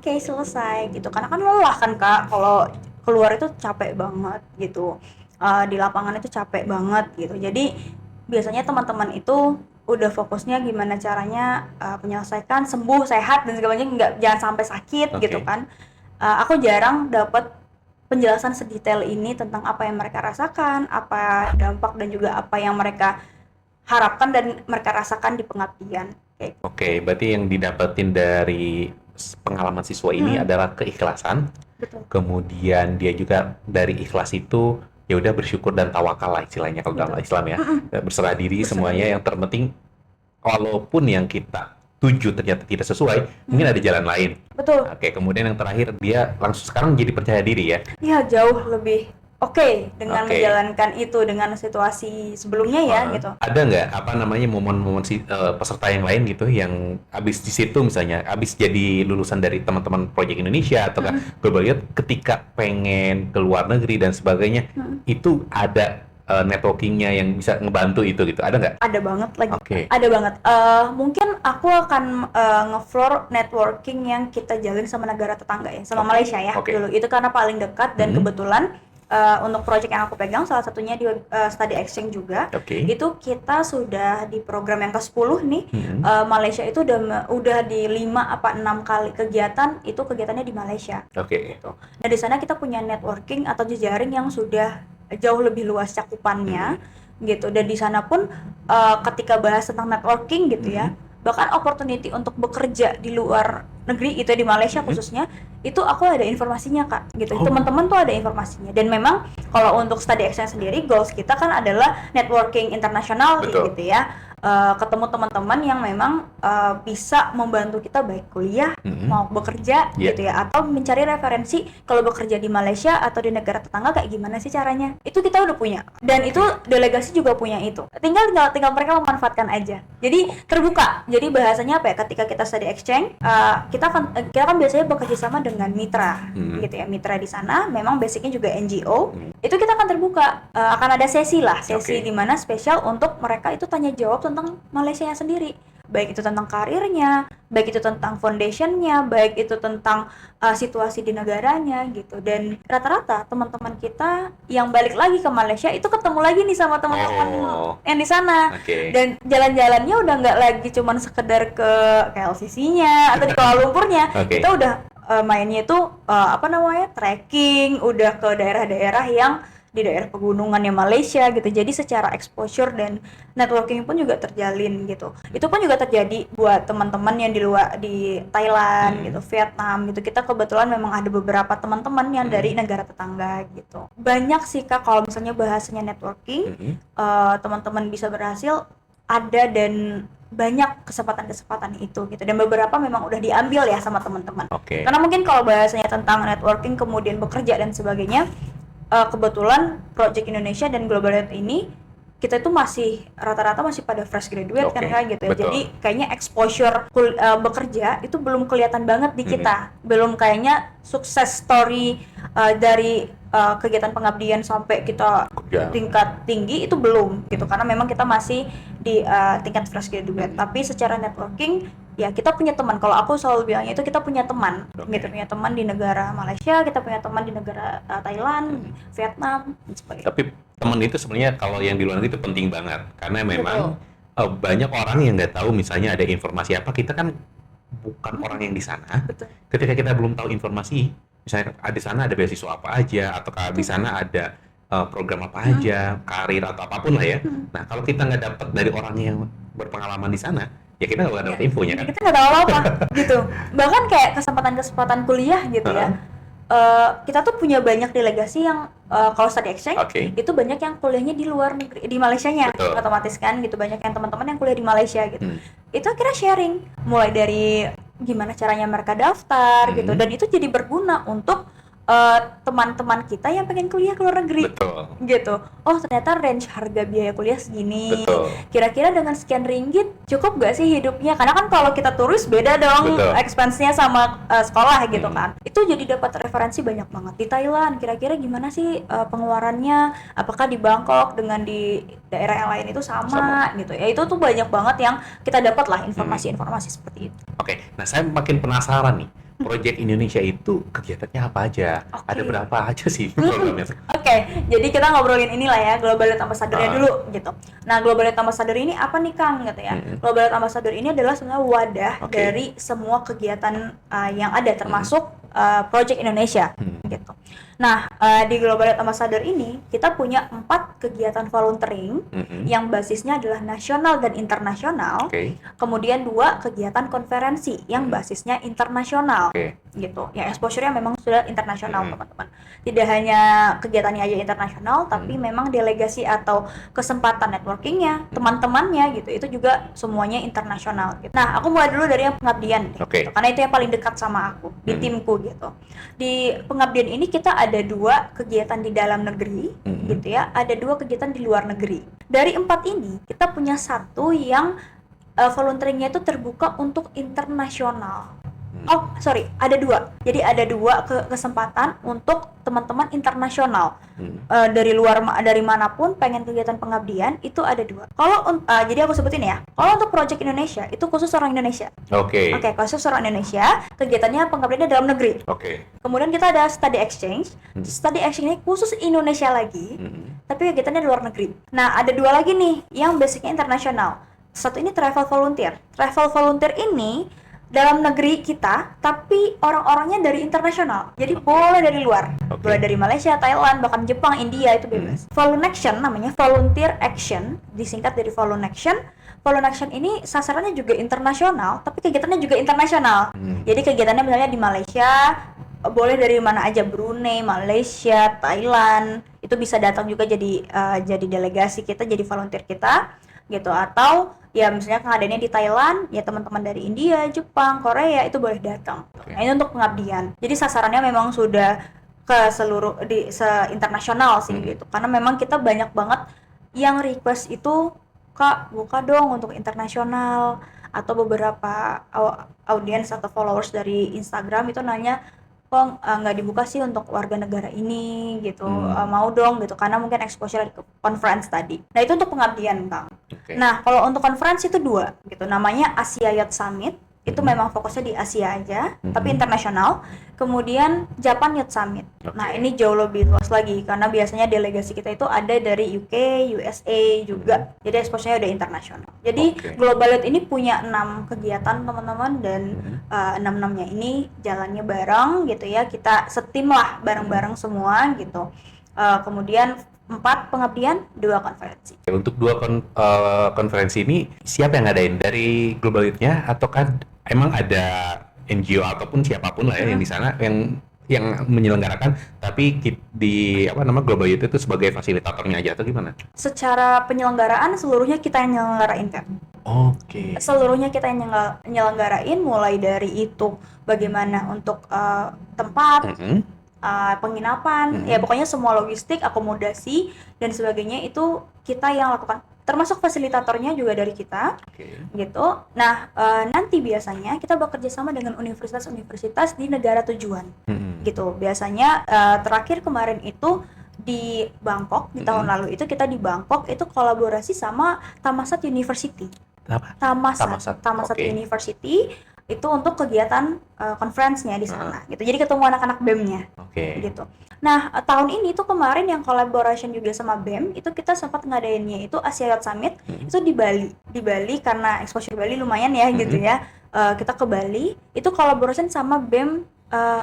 selesai gitu. Karena kan lelah kan Kak, kalau keluar itu capek banget gitu, di lapangan itu capek banget gitu. Jadi biasanya teman-teman itu udah fokusnya gimana caranya menyelesaikan, sembuh, sehat dan segalanya, jangan sampai sakit gitu kan. Aku jarang dapat penjelasan sedetail ini tentang apa yang mereka rasakan, apa dampak dan juga apa yang mereka harapkan dan mereka rasakan di pengabdian. Oke, berarti yang didapetin dari pengalaman siswa ini adalah keikhlasan. Betul. Kemudian dia juga dari ikhlas itu ya udah bersyukur dan tawakal lah istilahnya kalau dalam Islam ya. Berserah diri semuanya, yang terpenting walaupun yang kita tuju ternyata tidak sesuai, mungkin ada jalan lain. Betul. Oke, kemudian yang terakhir dia langsung sekarang jadi percaya diri ya. Iya, jauh lebih dengan menjalankan itu dengan situasi sebelumnya ya gitu. Ada nggak momen-momen peserta yang lain gitu yang abis di situ misalnya abis jadi lulusan dari teman-teman Project Indonesia atau Global Youth, ketika pengen ke luar negeri dan sebagainya, itu ada networkingnya yang bisa ngebantu itu gitu, ada nggak? Ada banget lagi. Okay. Ada banget. Mungkin aku akan nge-floor networking yang kita jalin sama negara tetangga ya, sama Malaysia ya dulu. Itu karena paling dekat dan kebetulan untuk project yang aku pegang salah satunya di study exchange juga. Itu kita sudah di program yang ke-10 nih. Malaysia itu udah di 5 apa 6 kali kegiatan, itu kegiatannya di Malaysia. Gitu. Nah, di sana kita punya networking atau jejaring yang sudah jauh lebih luas cakupannya gitu. Dan di sana pun ketika bahas tentang networking gitu ya, bahkan opportunity untuk bekerja di luar negeri itu di Malaysia khususnya, itu aku ada informasinya Kak gitu. Teman-teman tuh ada informasinya. Dan memang kalau untuk study exchange sendiri goals kita kan adalah networking internasional gitu ya. Ketemu teman-teman yang memang bisa membantu kita baik kuliah mau bekerja gitu ya, atau mencari referensi kalau bekerja di Malaysia atau di negara tetangga kayak gimana sih caranya. Itu kita udah punya, dan itu delegasi juga punya itu. Tinggal mereka memanfaatkan aja. Jadi terbuka. Jadi bahasanya apa ya, ketika kita study exchange kita kan biasanya bekerja sama dengan mitra gitu ya. Mitra di sana memang basicnya juga NGO. Itu kita akan terbuka, akan ada sesi di mana spesial untuk mereka itu tanya jawab tentang Malaysia sendiri, baik itu tentang karirnya, baik itu tentang foundationnya, baik itu tentang situasi di negaranya gitu. Dan rata-rata teman-teman kita yang balik lagi ke Malaysia itu ketemu lagi nih sama teman-teman yang di sana. Dan jalan-jalannya udah nggak lagi cuman sekedar ke KLCC-nya atau di Kuala Lumpurnya. Kita udah mainnya itu trekking, udah ke daerah-daerah yang di daerah pegunungannya Malaysia gitu. Jadi secara exposure dan networking pun juga terjalin gitu. Itu pun juga terjadi buat teman-teman yang di Thailand gitu, Vietnam gitu. Kita kebetulan memang ada beberapa teman-teman yang dari negara tetangga gitu. Banyak sih Kak kalau misalnya bahasanya networking, teman-teman bisa berhasil ada, dan banyak kesempatan-kesempatan itu gitu. Dan beberapa memang udah diambil ya sama teman-teman. Karena mungkin kalau bahasanya tentang networking kemudian bekerja dan sebagainya, kebetulan Project Indonesia dan Global Health ini kita itu masih rata-rata masih pada fresh graduate kan gitu ya. Jadi kayaknya exposure bekerja itu belum kelihatan banget di kita. Belum kayaknya sukses story dari kegiatan pengabdian sampai kita tingkat tinggi itu belum gitu, karena memang kita masih di tingkat fresh graduate. Tapi secara networking ya kita punya teman. Kalau aku selalu bilangnya itu kita punya teman gitu, punya teman di negara Malaysia, kita punya teman di negara Thailand, Vietnam dan sebagainya. Tapi teman itu sebenarnya kalau yang di luar negeri itu penting banget, karena memang banyak orang yang nggak tahu misalnya ada informasi apa, kita kan bukan orang yang di sana. Ketika kita belum tahu informasi, misalnya di sana ada beasiswa apa aja, atau di sana ada program apa aja, karir atau apapun lah ya. Nah kalau kita nggak dapat dari orang yang berpengalaman di sana, ya kita nggak dapat infonya kan. Kita nggak tahu apa gitu. Bahkan kayak kesempatan kuliah gitu ya. Kita tuh punya banyak delegasi yang kalau study exchange itu banyak yang kuliahnya di luar negeri, di Malaysianya otomatis kan gitu. Banyak yang teman-teman yang kuliah di Malaysia gitu. Itu akhirnya sharing mulai dari gimana caranya mereka daftar gitu, dan itu jadi berguna untuk teman-teman kita yang pengen kuliah ke luar negeri gitu. Oh ternyata range harga biaya kuliah segini, kira-kira dengan sekian ringgit cukup gak sih hidupnya, karena kan kalau kita turis beda dong expense-nya sama sekolah gitu kan. Itu jadi dapat referensi banyak banget. Di Thailand kira-kira gimana sih pengeluarannya, apakah di Bangkok dengan di daerah yang lain itu sama gitu ya. Itu tuh banyak banget yang kita dapat lah informasi-informasi seperti itu. Nah saya makin penasaran nih, Project Indonesia itu kegiatannya apa aja? Ada berapa aja sih programnya? Jadi kita ngobrolin inilah ya, Global Health Ambassador-nya dulu gitu. Nah, Global Health Ambassador ini apa nih Kang gitu ya? Global Health Ambassador ini adalah sebenarnya wadah dari semua kegiatan yang ada, termasuk Project Indonesia gitu. Nah, di Global Health Ambassador ini kita punya 4 kegiatan volunteering yang basisnya adalah nasional dan internasional. Kemudian 2 kegiatan konferensi yang basisnya internasional gitu. Yang exposure-nya memang sudah internasional teman-teman. Tidak hanya kegiatannya aja internasional, tapi memang delegasi atau kesempatan networking-nya, teman-temannya gitu, itu juga semuanya internasional gitu. Nah, aku mulai dulu dari yang pengabdian gitu, karena itu yang paling dekat sama aku di timku gitu. Di pengabdian ini kita ada 2 kegiatan di dalam negeri gitu ya, ada 2 kegiatan di luar negeri. Dari 4 ini kita punya 1 yang volunteeringnya itu terbuka untuk internasional Oh, sorry, ada 2. Jadi ada 2 kesempatan untuk teman-teman internasional. Dari dari manapun pengen kegiatan pengabdian itu ada 2. Jadi aku sebutin ya. Kalau untuk project Indonesia itu khusus orang Indonesia. Oke. Khusus orang Indonesia, kegiatannya pengabdiannya dalam negeri. Kemudian kita ada study exchange. Study exchange ini khusus Indonesia lagi. Tapi kegiatannya di luar negeri. Nah, ada 2 lagi nih yang basicnya internasional. Satu ini travel volunteer. Travel volunteer ini dalam negeri kita, tapi orang-orangnya dari internasional. Jadi boleh dari luar. Boleh dari Malaysia, Thailand, bahkan Jepang, India, itu bebas. Volunteer namanya, volunteer action, disingkat dari volunteer. Volunteer ini sasarannya juga internasional, tapi kegiatannya juga internasional. Jadi kegiatannya misalnya di Malaysia, boleh dari mana aja, Brunei, Malaysia, Thailand, itu bisa datang juga jadi delegasi kita, jadi volunteer kita, gitu. Atau ya misalnya ngadainnya di Thailand, ya teman-teman dari India, Jepang, Korea itu boleh datang. Nah, ini untuk pengabdian. Jadi sasarannya memang sudah ke seluruh se-internasional sih gitu. Karena memang kita banyak banget yang request itu, Kak, buka dong untuk internasional, atau beberapa audiens atau followers dari Instagram itu nanya, kok nggak dibuka sih untuk warga negara ini gitu. Mau dong gitu, karena mungkin exposure ke conference tadi. Nah, itu untuk pengabdian, Kang. Nah, kalau untuk conference itu 2 gitu, namanya Asia Youth Summit. Itu memang fokusnya di Asia aja, tapi internasional. Kemudian Japan Youth Summit. Nah, ini jauh lebih luas lagi karena biasanya delegasi kita itu ada dari UK, USA juga. Jadi exposure-nya udah internasional. Jadi Global Youth ini punya 6 kegiatan, teman-teman, dan 6-6-nya ini jalannya bareng gitu ya. Kita setim lah bareng-bareng semua gitu. Kemudian 4 pengabdian, 2 konferensi. Untuk 2 konferensi ini siapa yang ngadain? Dari Global Youth-nya atau kan emang ada NGO ataupun siapapun lah ya yang di sana yang menyelenggarakan, tapi di Global Youth itu sebagai fasilitatornya aja atau gimana? Secara penyelenggaraan seluruhnya kita yang nyelenggarain, Kak. Seluruhnya kita yang nyelenggarain, mulai dari itu bagaimana untuk tempat, penginapan, ya pokoknya semua logistik, akomodasi dan sebagainya itu kita yang lakukan, termasuk fasilitatornya juga dari kita, gitu. Nah, nanti biasanya kita bekerja sama dengan universitas-universitas di negara tujuan, gitu. Biasanya terakhir kemarin itu di Bangkok, di tahun lalu itu kita di Bangkok itu kolaborasi sama Thammasat University. Thammasat University itu untuk kegiatan conference-nya di sana, gitu. Jadi ketemu anak-anak BEM-nya, gitu. Nah, tahun ini tuh kemarin yang collaboration juga sama BEM, itu kita sempat ngadainnya itu Asia Youth Summit, itu di Bali. Di Bali karena exposure Bali lumayan ya, gitu ya. Kita ke Bali, itu collaboration sama BEM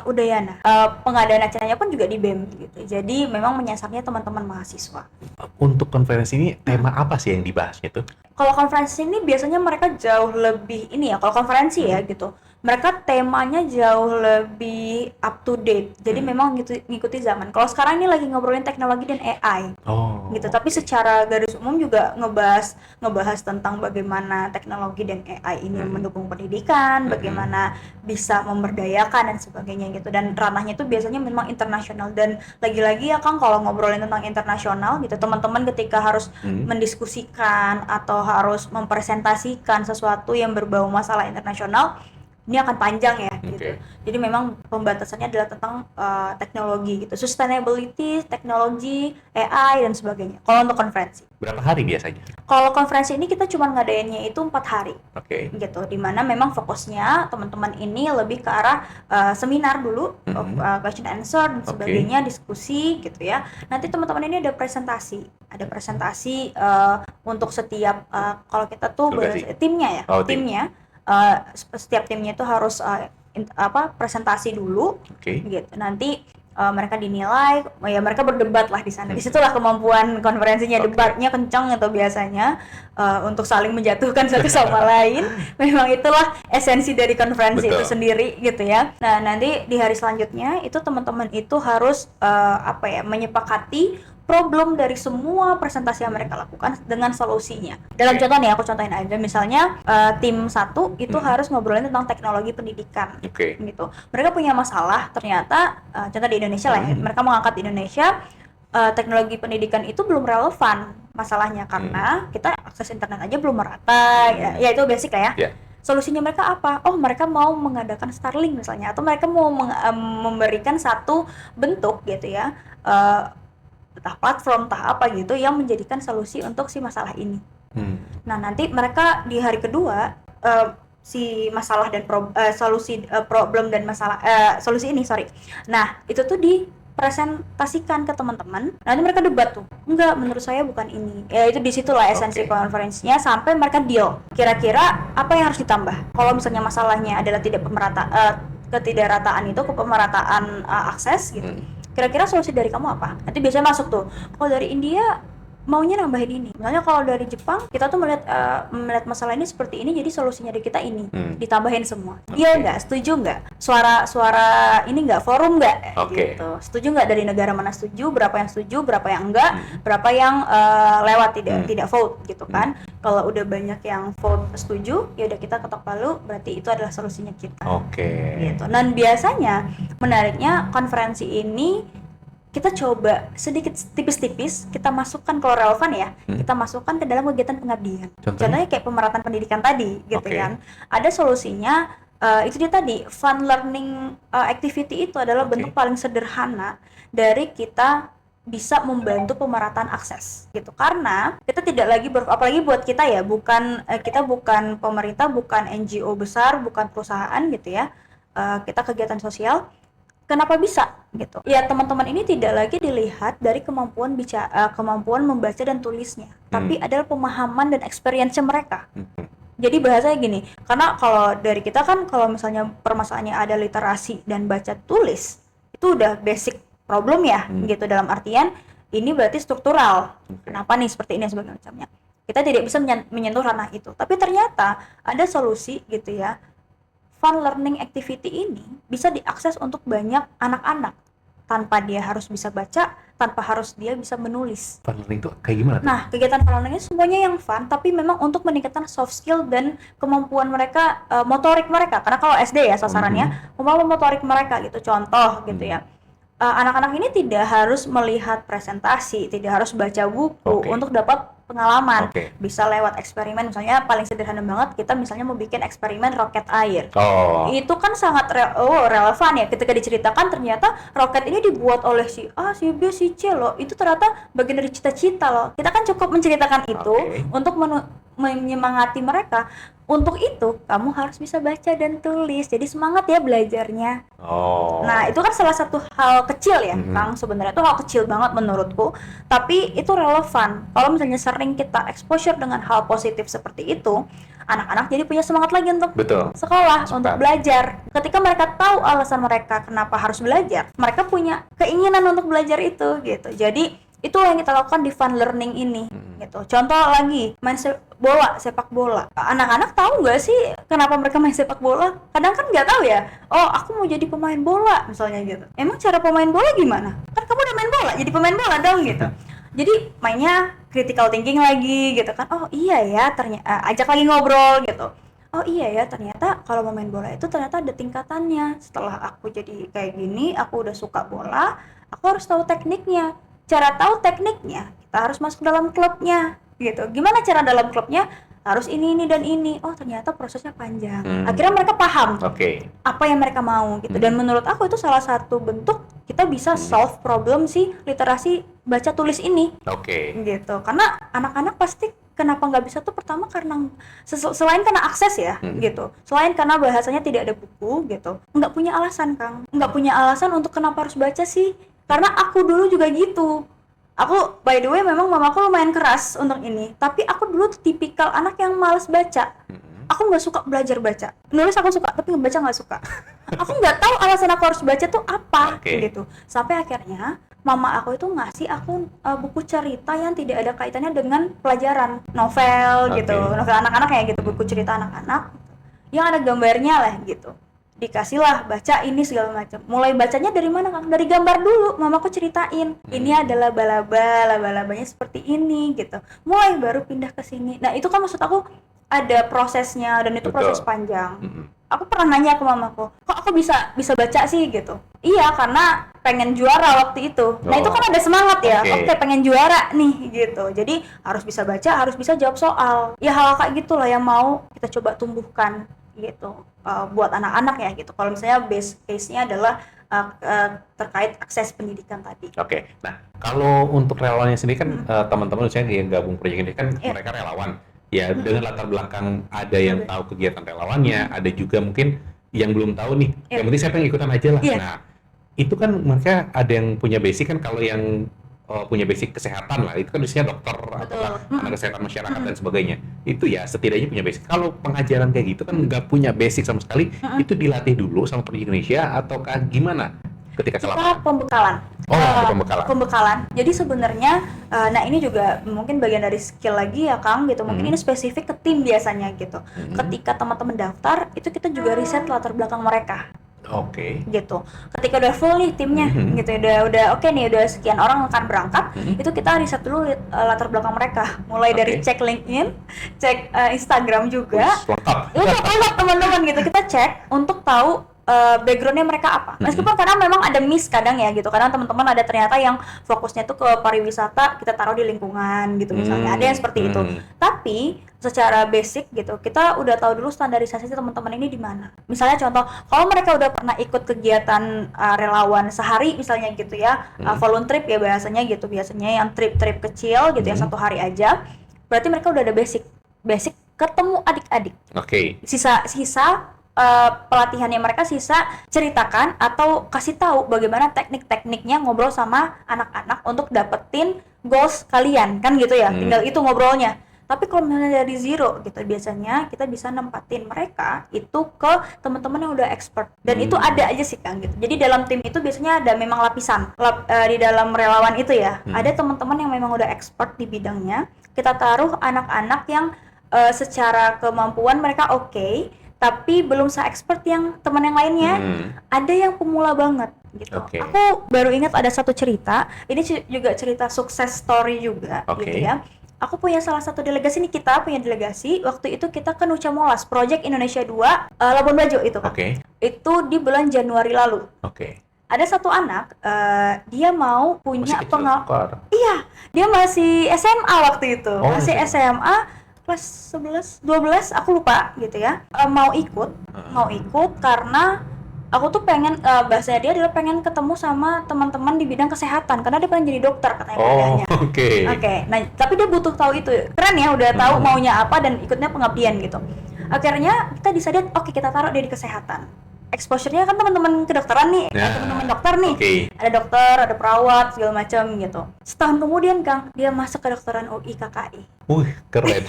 Udayana. Pengadaan acaranya pun juga di BEM, gitu. Jadi memang menyasarnya teman-teman mahasiswa. Untuk konferensi ini tema apa sih yang dibahasnya tuh? Kalau konferensi ini biasanya mereka jauh lebih kalau konferensi ya gitu, mereka temanya jauh lebih up to date. Jadi memang ngikuti zaman. Kalau sekarang ini lagi ngobrolin teknologi dan AI, gitu. Tapi secara garis umum juga ngebahas tentang bagaimana teknologi dan AI ini mendukung pendidikan, bagaimana bisa memberdayakan dan sebagainya gitu. Dan ranahnya itu biasanya memang internasional. Dan lagi-lagi ya Kang, kalau ngobrolin tentang internasional gitu, teman-teman ketika harus mendiskusikan atau harus mempresentasikan sesuatu yang berbau masalah internasional, ini akan panjang ya, gitu. Jadi memang pembatasannya adalah tentang teknologi gitu, sustainability, teknologi, AI dan sebagainya. Kalau untuk konferensi. Berapa hari biasanya? Kalau konferensi ini kita cuma ngadainnya itu 4 hari, gitu. Dimana memang fokusnya teman-teman ini lebih ke arah seminar dulu, question answer dan sebagainya, diskusi gitu ya. Nanti teman-teman ini ada presentasi untuk setiap kalau kita tuh timnya ya, timnya. Setiap timnya itu harus presentasi dulu, gitu. Nanti mereka dinilai, ya mereka berdebat lah di sana. Disitulah kemampuan konferensinya, debatnya kencang atau biasanya untuk saling menjatuhkan satu sama lain. Memang itulah esensi dari konferensi itu sendiri, gitu ya. Nah, nanti di hari selanjutnya itu teman-teman itu harus menyepakati problem dari semua presentasi yang mereka lakukan dengan solusinya. Dalam contoh nih, aku contohin aja, misalnya tim 1 itu harus ngobrolin tentang teknologi pendidikan, gitu. Mereka punya masalah, ternyata contoh di Indonesia lah ya, mereka mengangkat di Indonesia teknologi pendidikan itu belum relevan masalahnya karena kita akses internet aja belum merata, ya itu basic lah ya. solusinya mereka apa? Oh, mereka mau mengadakan Starlink misalnya, atau mereka mau memberikan satu bentuk gitu ya, entah platform, entah apa gitu yang menjadikan solusi untuk si masalah ini. Nah, nanti mereka di hari kedua si masalah dan problem dan masalah solusi ini, Nah, itu tuh dipresentasikan ke teman-teman. Nanti mereka debat tuh. Enggak, menurut saya bukan ini. Ya itu disitulah esensi konferensinya sampai mereka deal. Kira-kira apa yang harus ditambah? Kalau misalnya masalahnya adalah ketidakrataan itu, kepemerataan akses gitu. Kira-kira solusi dari kamu apa? Nanti biasanya masuk tuh. Kalau dari India maunya nambahin ini. Misalnya kalau dari Jepang kita tuh melihat masalah ini seperti ini, jadi solusinya dari kita ini. Ditambahin semua. Iya nggak? Setuju nggak? Suara ini nggak? Forum nggak? Gitu. Setuju nggak dari negara mana setuju? Berapa yang setuju? Berapa yang enggak? Berapa yang lewat tidak vote gitu kan? Kalau udah banyak yang vote setuju, ya udah kita ketok palu. Berarti itu adalah solusinya kita. Gitu. Dan biasanya menariknya konferensi ini kita coba sedikit tipis-tipis kita masukkan kalau relevan ya, kita masukkan ke dalam kegiatan pengabdian. Contohnya kayak pemerataan pendidikan tadi gitu kan. Ada solusinya, itu dia tadi, fun learning activity itu adalah bentuk paling sederhana dari kita bisa membantu pemerataan akses gitu. Karena kita tidak lagi apalagi buat kita ya, kita bukan pemerintah, bukan NGO besar, bukan perusahaan gitu ya. Kita kegiatan sosial. Kenapa bisa gitu? Ya teman-teman ini tidak lagi dilihat dari kemampuan membaca dan tulisnya, tapi adalah pemahaman dan experience mereka. Jadi bahasanya gini, karena kalau dari kita kan kalau misalnya permasalahannya ada literasi dan baca tulis, itu udah basic problem ya, gitu dalam artian ini berarti struktural. Kenapa nih seperti ini dan sebagainya. Kita tidak bisa menyentuh ranah itu, tapi ternyata ada solusi gitu ya. Fun learning activity ini bisa diakses untuk banyak anak-anak tanpa dia harus bisa baca, tanpa harus dia bisa menulis. Fun learning itu kayak gimana? Nah, kegiatan fun learning semuanya yang fun, tapi memang untuk meningkatkan soft skill dan kemampuan mereka, motorik mereka. Karena kalau SD ya sasarannya, kemampuan motorik mereka gitu. Contoh gitu ya. Anak-anak ini tidak harus melihat presentasi, tidak harus baca buku untuk dapat pengalaman. Bisa lewat eksperimen, misalnya paling sederhana banget kita misalnya mau bikin eksperimen roket air. Itu kan sangat relevan ya ketika diceritakan ternyata roket ini dibuat oleh si A, si B, si C loh. Itu ternyata bagian dari cita-cita loh. Kita kan cukup menceritakan itu untuk menyemangati mereka. Untuk itu kamu harus bisa baca dan tulis. Jadi semangat ya belajarnya. Nah, itu kan salah satu hal kecil ya, Kang. Sebenarnya itu hal kecil banget menurutku, tapi itu relevan. Kalau misalnya sering kita exposure dengan hal positif seperti itu, anak-anak jadi punya semangat lagi untuk sekolah, untuk belajar. Ketika mereka tahu alasan mereka kenapa harus belajar, mereka punya keinginan untuk belajar itu gitu. Jadi itu yang kita lakukan di fun learning ini gitu. Contoh lagi, main sepak bola. Anak-anak tahu nggak sih kenapa mereka main sepak bola? Kadang kan nggak tahu ya. Oh, aku mau jadi pemain bola misalnya gitu. Emang cara pemain bola gimana? Kan kamu udah main bola, jadi pemain bola dong gitu. Jadi mainnya critical thinking lagi gitu kan. Oh iya ya, ternyata ajak lagi ngobrol gitu. Oh iya ya, ternyata kalau mau main bola itu ternyata ada tingkatannya. Setelah aku jadi kayak gini, aku udah suka bola, aku harus tahu tekniknya. Cara tahu tekniknya, kita harus masuk dalam klubnya gitu. Gimana cara dalam klubnya? Harus ini dan ini. Oh, ternyata prosesnya panjang. Akhirnya mereka paham apa yang mereka mau gitu. Dan menurut aku itu salah satu bentuk kita bisa solve problem si literasi baca tulis ini. Gitu. Karena anak-anak pasti kenapa nggak bisa tuh pertama karena selain karena akses ya gitu. Selain karena bahasanya tidak ada buku gitu. Nggak punya alasan, Kang. Nggak punya alasan untuk kenapa harus baca sih. Karena aku dulu juga gitu. Aku, by the way, memang mamaku lumayan keras untuk ini. Tapi aku dulu tipikal anak yang malas baca. Aku nggak suka belajar baca. Nulis aku suka, tapi ngebaca nggak suka. Aku nggak tahu alasan aku harus baca tuh apa, gitu. Sampai akhirnya, mama aku itu ngasih aku buku cerita yang tidak ada kaitannya dengan pelajaran. Novel gitu. Novel anak-anak ya gitu. Buku cerita anak-anak. Yang ada gambarnya lah gitu. Dikasihlah baca ini segala macam. Mulai bacanya dari mana, Kang? Dari gambar dulu. Mamaku ceritain, ini adalah laba-labanya seperti ini gitu. Mulai baru pindah ke sini. Nah, itu kan maksud aku ada prosesnya dan itu proses panjang. Aku pernah nanya ke mamaku, kok aku bisa baca sih gitu. Iya, karena pengen juara waktu itu. Nah itu kan ada semangat ya, oke pengen juara nih gitu. Jadi harus bisa baca, harus bisa jawab soal. Ya hal kayak gitulah yang mau kita coba tumbuhkan gitu buat anak-anak ya gitu. Kalau misalnya base case-nya adalah terkait akses pendidikan tadi. Oke. Nah, kalau untuk relawannya sendiri kan teman-teman misalnya yang gabung proyek ini kan mereka relawan. Ya, dengan latar belakang ada yang tahu kegiatan relawannya, ada juga mungkin yang belum tahu nih. Yang penting saya pengen ikutan aja lah. Nah, itu kan mereka ada yang punya basic kan, kalau yang punya basic kesehatan lah, itu kan biasanya dokter atau anak kesehatan masyarakat dan sebagainya. Itu ya setidaknya punya basic. Kalau pengajaran kayak gitu kan nggak punya basic sama sekali, itu dilatih dulu sama Proyek Indonesia ataukah gimana ketika ke lapangan? Pembekalan. Pembekalan. Jadi sebenarnya, nah ini juga mungkin bagian dari skill lagi ya Kang gitu. Mungkin ini spesifik ke tim biasanya gitu. Ketika teman-teman daftar, itu kita juga riset latar belakang mereka. Gitu. Ketika udah full nih timnya, gitu, udah oke nih, udah sekian orang akan berangkat, itu kita riset dulu latar belakang mereka, mulai dari cek LinkedIn, cek Instagram juga, lengkap teman-teman gitu, kita cek untuk tahu backgroundnya mereka apa. Meskipun kadang memang ada miss kadang ya gitu, kadang teman-teman ada ternyata yang fokusnya tuh ke pariwisata, kita taruh di lingkungan gitu misalnya, ada yang seperti itu. Tapi secara basic gitu, kita udah tahu dulu standarisasi teman-teman ini di mana. Misalnya contoh, kalau mereka udah pernah ikut kegiatan relawan sehari misalnya gitu ya, volunteer trip ya biasanya gitu, biasanya yang trip-trip kecil gitu ya, 1 hari aja, berarti mereka udah ada basic ketemu adik-adik. Sisa pelatihannya mereka sisa ceritakan atau kasih tahu bagaimana teknik-tekniknya ngobrol sama anak-anak untuk dapetin goals kalian kan gitu ya, tinggal itu ngobrolnya. Tapi kalau misalnya dari zero gitu, biasanya kita bisa nempatin mereka itu ke teman-teman yang udah expert, dan itu ada aja sih Kang gitu. Jadi dalam tim itu biasanya ada memang lapisan di dalam relawan itu ya, ada teman-teman yang memang udah expert di bidangnya, kita taruh anak-anak yang secara kemampuan mereka oke, tapi belum se-expert yang teman yang lainnya. Ada yang pemula banget gitu. Aku baru ingat ada satu cerita, ini juga cerita sukses story juga gitu ya. Aku punya salah satu delegasi nih, kita punya delegasi, waktu itu kita ke Nusa Molas, Project Indonesia 2, Labuan Bajo itu kan. Itu di bulan Januari lalu. Ada satu anak, dia mau punya pengalaman. Iya, dia masih SMA waktu itu. Masih SMA kelas 11, 12, aku lupa gitu ya. Mau ikut karena aku tuh pengen, bahasanya dia adalah pengen ketemu sama teman-teman di bidang kesehatan karena dia pengen jadi dokter katanya kuliahnya. Nah, tapi dia butuh tahu itu. Keren ya, udah tahu maunya apa dan ikutnya pengabdian gitu. Akhirnya kita decided, oke, kita taruh dia di kesehatan. Exposure-nya kan teman-teman kedokteran nih, teman-teman dokter nih. Ada dokter, ada perawat, segala macam gitu. Setahun kemudian Kang, dia masuk ke kedokteran UI KKI. Keren.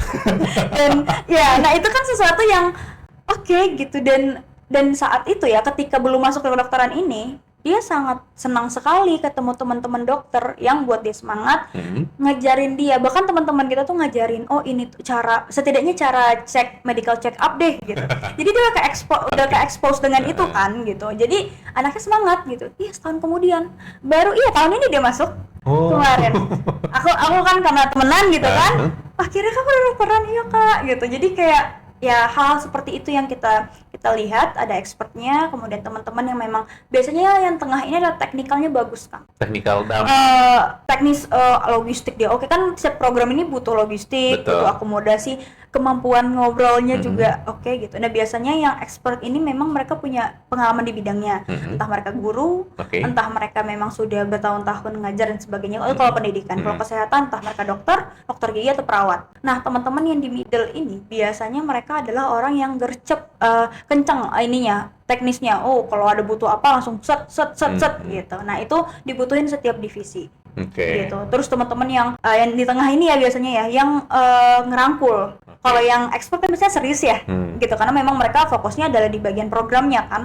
Dan ya, nah itu kan sesuatu yang oke gitu, dan saat itu ya, ketika belum masuk ke kedokteran ini, dia sangat senang sekali ketemu teman-teman dokter yang buat dia semangat, ngajarin dia. Bahkan teman-teman kita tuh ngajarin, oh ini tuh setidaknya cara cek medical check up deh gitu. Jadi dia udah ke-expose dengan itu kan gitu. Jadi anaknya semangat gitu. Iya, setahun kemudian baru tahun ini dia masuk. Kemarin aku kan karena temenan gitu kan, akhirnya kamu udah dokteran, iya Kak gitu. Jadi kayak ya hal seperti itu yang kita lihat, ada expertnya, kemudian teman-teman yang memang biasanya yang tengah ini adalah teknikalnya bagus Kang. Teknis logistik dia. Oke kan setiap program ini butuh logistik, butuh akomodasi, kemampuan ngobrolnya juga oke gitu. Nah biasanya yang expert ini memang mereka punya pengalaman di bidangnya, entah mereka guru, entah mereka memang sudah bertahun-tahun ngajar dan sebagainya. Kalau pendidikan, kalau kesehatan, entah mereka dokter gigi atau perawat. Nah teman-teman yang di middle ini biasanya mereka adalah orang yang gercep, kenceng ininya, teknisnya. Kalau ada butuh apa langsung set gitu. Nah itu dibutuhin setiap divisi. Gitu. Terus teman-teman yang di tengah ini ya biasanya ya yang ngerangkul. Kalau yang expert kan biasanya serius ya, gitu, karena memang mereka fokusnya adalah di bagian programnya kan.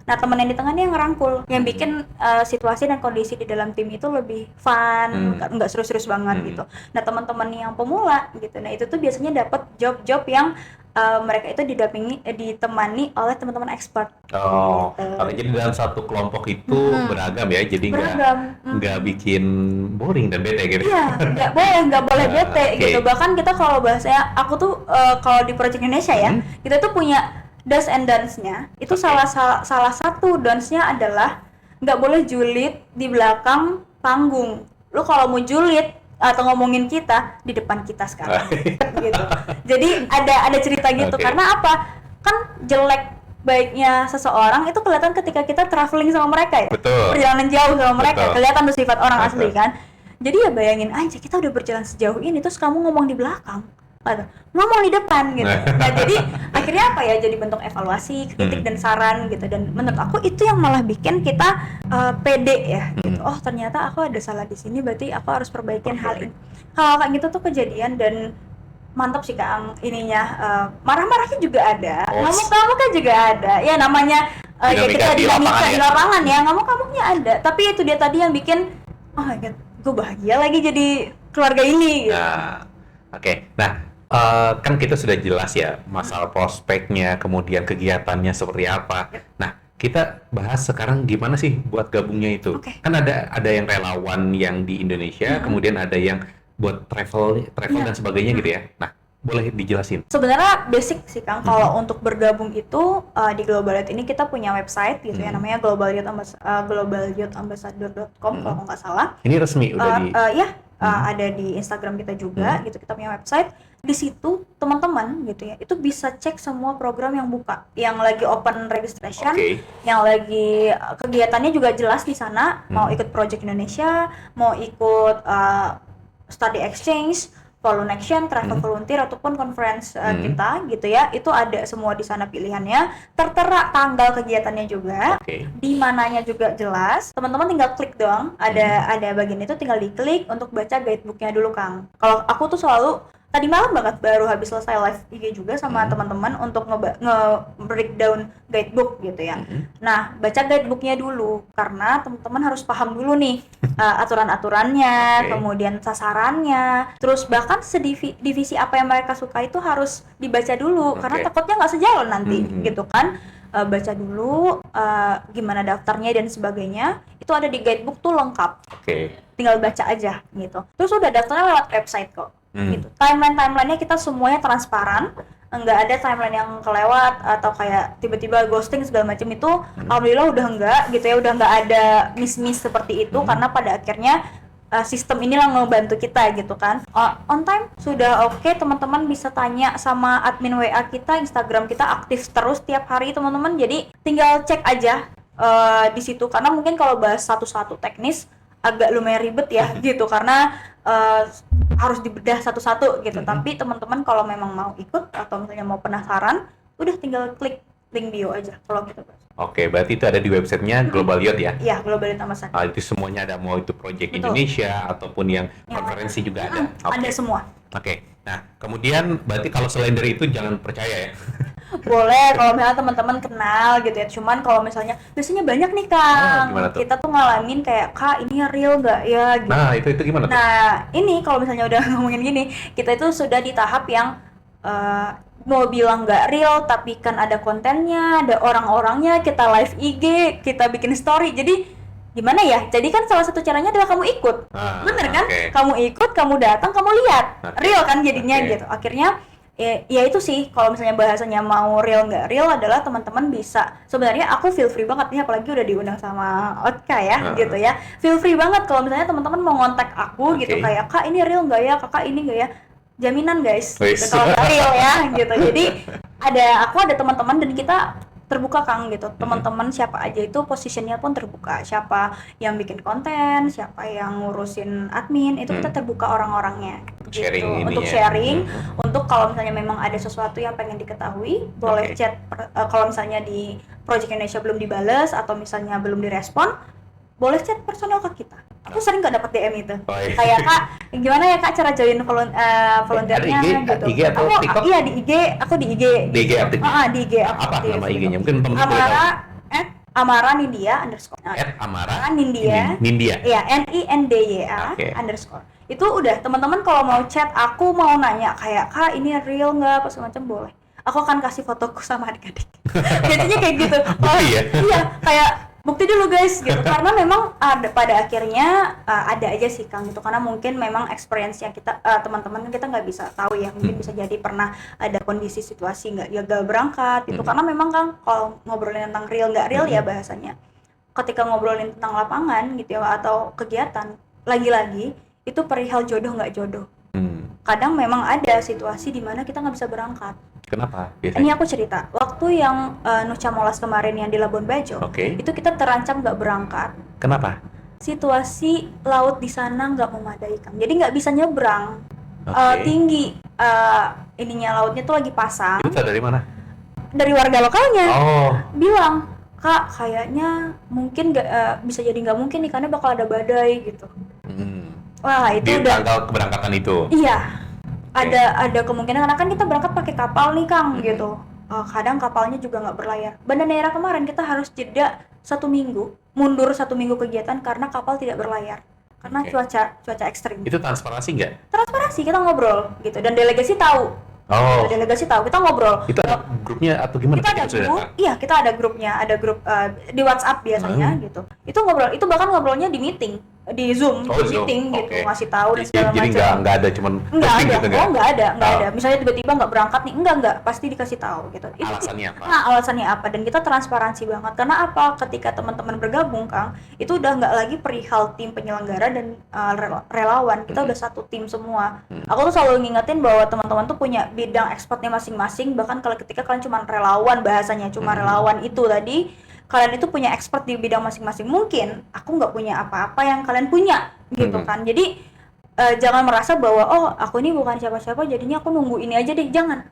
Nah teman yang di tengah ini yang ngerangkul, yang bikin situasi dan kondisi di dalam tim itu lebih fun, nggak serius-serius banget gitu. Nah teman-teman yang pemula gitu, nah itu tuh biasanya dapat job-job yang mereka itu ditemani oleh teman-teman expert. Karena jadi dalam satu kelompok itu beragam ya, jadi nggak bikin boring dan bete gitu. Iya, nggak boleh bete gitu. Bahkan kita kalau bahasanya, aku tuh kalau di Project Indonesia ya, kita tuh punya do's and don'ts-nya. Itu salah satu don'ts-nya adalah nggak boleh julid di belakang panggung. Lu kalau mau julid atau ngomongin kita di depan kita sekarang gitu. Jadi ada cerita gitu. Karena apa? Kan jelek baiknya seseorang itu kelihatan ketika kita traveling sama mereka ya. Betul. Perjalanan jauh sama mereka, kelihatan tuh sifat orang Betul. asli kan. Jadi ya bayangin aja kita udah berjalan sejauh ini terus kamu ngomong di belakang atau ngomong di depan gitu. Nah jadi akhirnya apa ya, jadi bentuk evaluasi, kritik dan saran gitu. Dan menurut aku itu yang malah bikin kita pede ya gitu. Oh ternyata aku ada salah di sini, berarti aku harus perbaikin hal ini. Kalau kayak gitu tuh kejadian dan mantap sih Kak ininya. Marah-marahnya juga ada, ngamuk-ngamuknya juga ada. Ya namanya ya kita dinamika di lapangan ya, ngamuk-ngamuknya ada. Tapi itu dia tadi yang bikin oh my god, gue bahagia lagi jadi keluarga ini gitu. Nah, oke. Nah, kan kita sudah jelas ya masalah prospeknya, kemudian kegiatannya seperti apa. Nah, kita bahas sekarang gimana sih buat gabungnya itu. Kan ada yang relawan yang di Indonesia, kemudian ada yang buat travel dan sebagainya gitu ya. Nah, boleh dijelasin? Sebenarnya basic sih Kang, kalau untuk bergabung itu di Global Youth ini kita punya website gitu ya, namanya globalyouthambassador.com kalau nggak salah. Ini resmi udah ada di Instagram kita juga gitu, kita punya website. Di situ teman-teman gitu ya, itu bisa cek semua program yang buka, yang lagi open registration, yang lagi kegiatannya juga jelas di sana. Mau ikut Project Indonesia, mau ikut study exchange, volunteer, travel volunteer ataupun conference kita gitu ya, itu ada semua di sana pilihannya, tertera tanggal kegiatannya juga, di mananya juga jelas. Teman-teman tinggal klik doang, ada bagian itu tinggal diklik untuk baca guidebooknya dulu Kang. Kalau aku tuh selalu tadi malam banget baru habis selesai live IG juga sama teman-teman untuk nge-breakdown guidebook gitu ya. Nah, baca guidebooknya dulu karena teman-teman harus paham dulu nih aturan-aturannya, kemudian sasarannya, terus bahkan divisi apa yang mereka suka itu harus dibaca dulu karena takutnya nggak sejalan nanti gitu kan. Baca dulu gimana daftarnya dan sebagainya, itu ada di guidebook tuh lengkap. Tinggal baca aja gitu. Terus udah daftarnya lewat website kok. Gitu. Timeline-nya kita semuanya transparan, nggak ada timeline yang kelewat atau kayak tiba-tiba ghosting segala macam itu. Alhamdulillah udah enggak gitu ya, udah nggak ada miss seperti itu karena pada akhirnya sistem inilah ngebantu kita gitu kan. On time sudah oke, teman-teman bisa tanya sama admin WA kita, Instagram kita aktif terus tiap hari teman-teman, jadi tinggal cek aja di situ, karena mungkin kalau bahas satu-satu teknis agak lumayan ribet ya gitu, karena harus dibedah satu-satu gitu. Tapi teman-teman kalau memang mau ikut atau misalnya mau penasaran, udah tinggal klik link bio aja kalau gitu. Berarti itu ada di websitenya Global Youth ya? Iya, Global Youth Ambassador. Itu semuanya ada, mau itu Project Indonesia ataupun yang konferensi juga ada? Ada semua. Nah kemudian berarti kalau selain dari itu jangan percaya ya? Boleh kalau misalnya teman-teman kenal gitu ya, cuman kalau misalnya biasanya banyak nih Kang, kita tuh ngalamin kayak Kak ini real nggak ya gitu. Nah itu gimana tuh? Nah ini kalau misalnya udah ngomongin gini, kita itu sudah di tahap yang mau bilang nggak real tapi kan ada kontennya, ada orang-orangnya, kita live IG, kita bikin story, jadi gimana ya, jadi kan salah satu caranya adalah kamu ikut, bener kan? Kamu ikut, kamu datang, kamu lihat, real kan jadinya gitu. Akhirnya ya itu sih, kalau misalnya bahasanya mau real nggak real adalah teman-teman bisa, sebenarnya aku feel free banget nih, apalagi udah diundang sama Otka ya gitu ya, feel free banget kalau misalnya teman-teman mau ngontak aku gitu, kayak Kak ini real nggak ya, Kakak ini nggak ya, jaminan guys gitu, kalau nggak real ya gitu. Jadi aku ada teman-teman dan kita terbuka Kang gitu, teman-teman siapa aja itu posisinya pun terbuka, siapa yang bikin konten, siapa yang ngurusin admin, itu kita terbuka orang-orangnya gitu, untuk sharing, untuk kalau misalnya memang ada sesuatu yang pengen diketahui, boleh chat, kalau misalnya di Project Indonesia belum dibales atau misalnya belum direspon, boleh chat personal ke kita. Aku sering gak dapat DM itu. Kayak Kak, gimana ya Kak cara join volunteernya gitu. IG atau TikTok? Iya di IG, aku di IG. Di IG aktif. Di IG aktif. Apa nama IG-nya? Mungkin teman-teman Amara Nindya _ Amara Nindya. Iya, NINDYA _ itu udah teman-teman kalau mau chat aku, mau nanya kayak Kak ini real nggak apa semacam, boleh, aku akan kasih fotoku sama adik-adik. Jadinya kayak gitu. Iya, kayak bukti dulu guys gitu, karena memang pada akhirnya ada aja sih Kang gitu, karena mungkin memang experience yang kita teman-teman kita nggak bisa tahu ya, mungkin bisa jadi pernah ada kondisi situasi nggak gagal berangkat gitu, karena memang Kang kalau ngobrolin tentang real nggak real ya bahasanya ketika ngobrolin tentang lapangan gitu ya atau kegiatan, lagi-lagi itu perihal jodoh nggak jodoh. Kadang memang ada situasi di mana kita nggak bisa berangkat. Kenapa? Biasanya? Ini aku cerita, waktu yang Nucha Molas kemarin yang di Labuan Bajo, itu kita terancam nggak berangkat. Kenapa? Situasi laut di sana nggak memadai, Kang. Jadi nggak bisa nyebrang. Tinggi ininya lautnya tuh lagi pasang. Itu dari mana? Dari warga lokalnya. Bilang, Kak, kayaknya mungkin bisa jadi nggak mungkin nih karena bakal ada badai gitu. Wah, itu di tanggal keberangkatan itu. Iya. Ada kemungkinan karena kan kita berangkat pakai kapal nih, Kang, gitu. Kadang kapalnya juga nggak berlayar. Banda Neira kemarin kita harus jeda 1 minggu, mundur 1 minggu kegiatan karena kapal tidak berlayar. Karena cuaca ekstrim. Itu transparansi nggak? Transparansi, kita ngobrol gitu dan delegasi tahu. Delegasi tahu, kita ngobrol. Itu ada grupnya atau gimana? Kita ada grup, iya kita ada grupnya, ada grup di WhatsApp biasanya gitu. Itu ngobrol, itu bahkan ngobrolnya di meeting, di Zoom, meeting gitu, ngasih tahu dan segala macam. Jadi nggak ada cuman posting gitu kan? Nggak ada. Misalnya tiba-tiba nggak berangkat nih, enggak, pasti dikasih tahu gitu. Alasannya apa? Nah, alasannya apa? Dan kita transparansi banget. Karena apa? Ketika teman-teman bergabung, Kang, itu udah nggak lagi perihal tim penyelenggara dan relawan. Kita udah satu tim semua. Aku tuh selalu ngingetin bahwa teman-teman tuh punya bidang expertnya masing-masing. Bahkan kalau ketika kalian cuma relawan, bahasanya cuma relawan itu tadi, kalian itu punya expert di bidang masing-masing. Mungkin aku nggak punya apa-apa yang kalian punya gitu kan. Jadi jangan merasa bahwa aku ini bukan siapa-siapa jadinya aku nunggu ini aja deh. Jangan,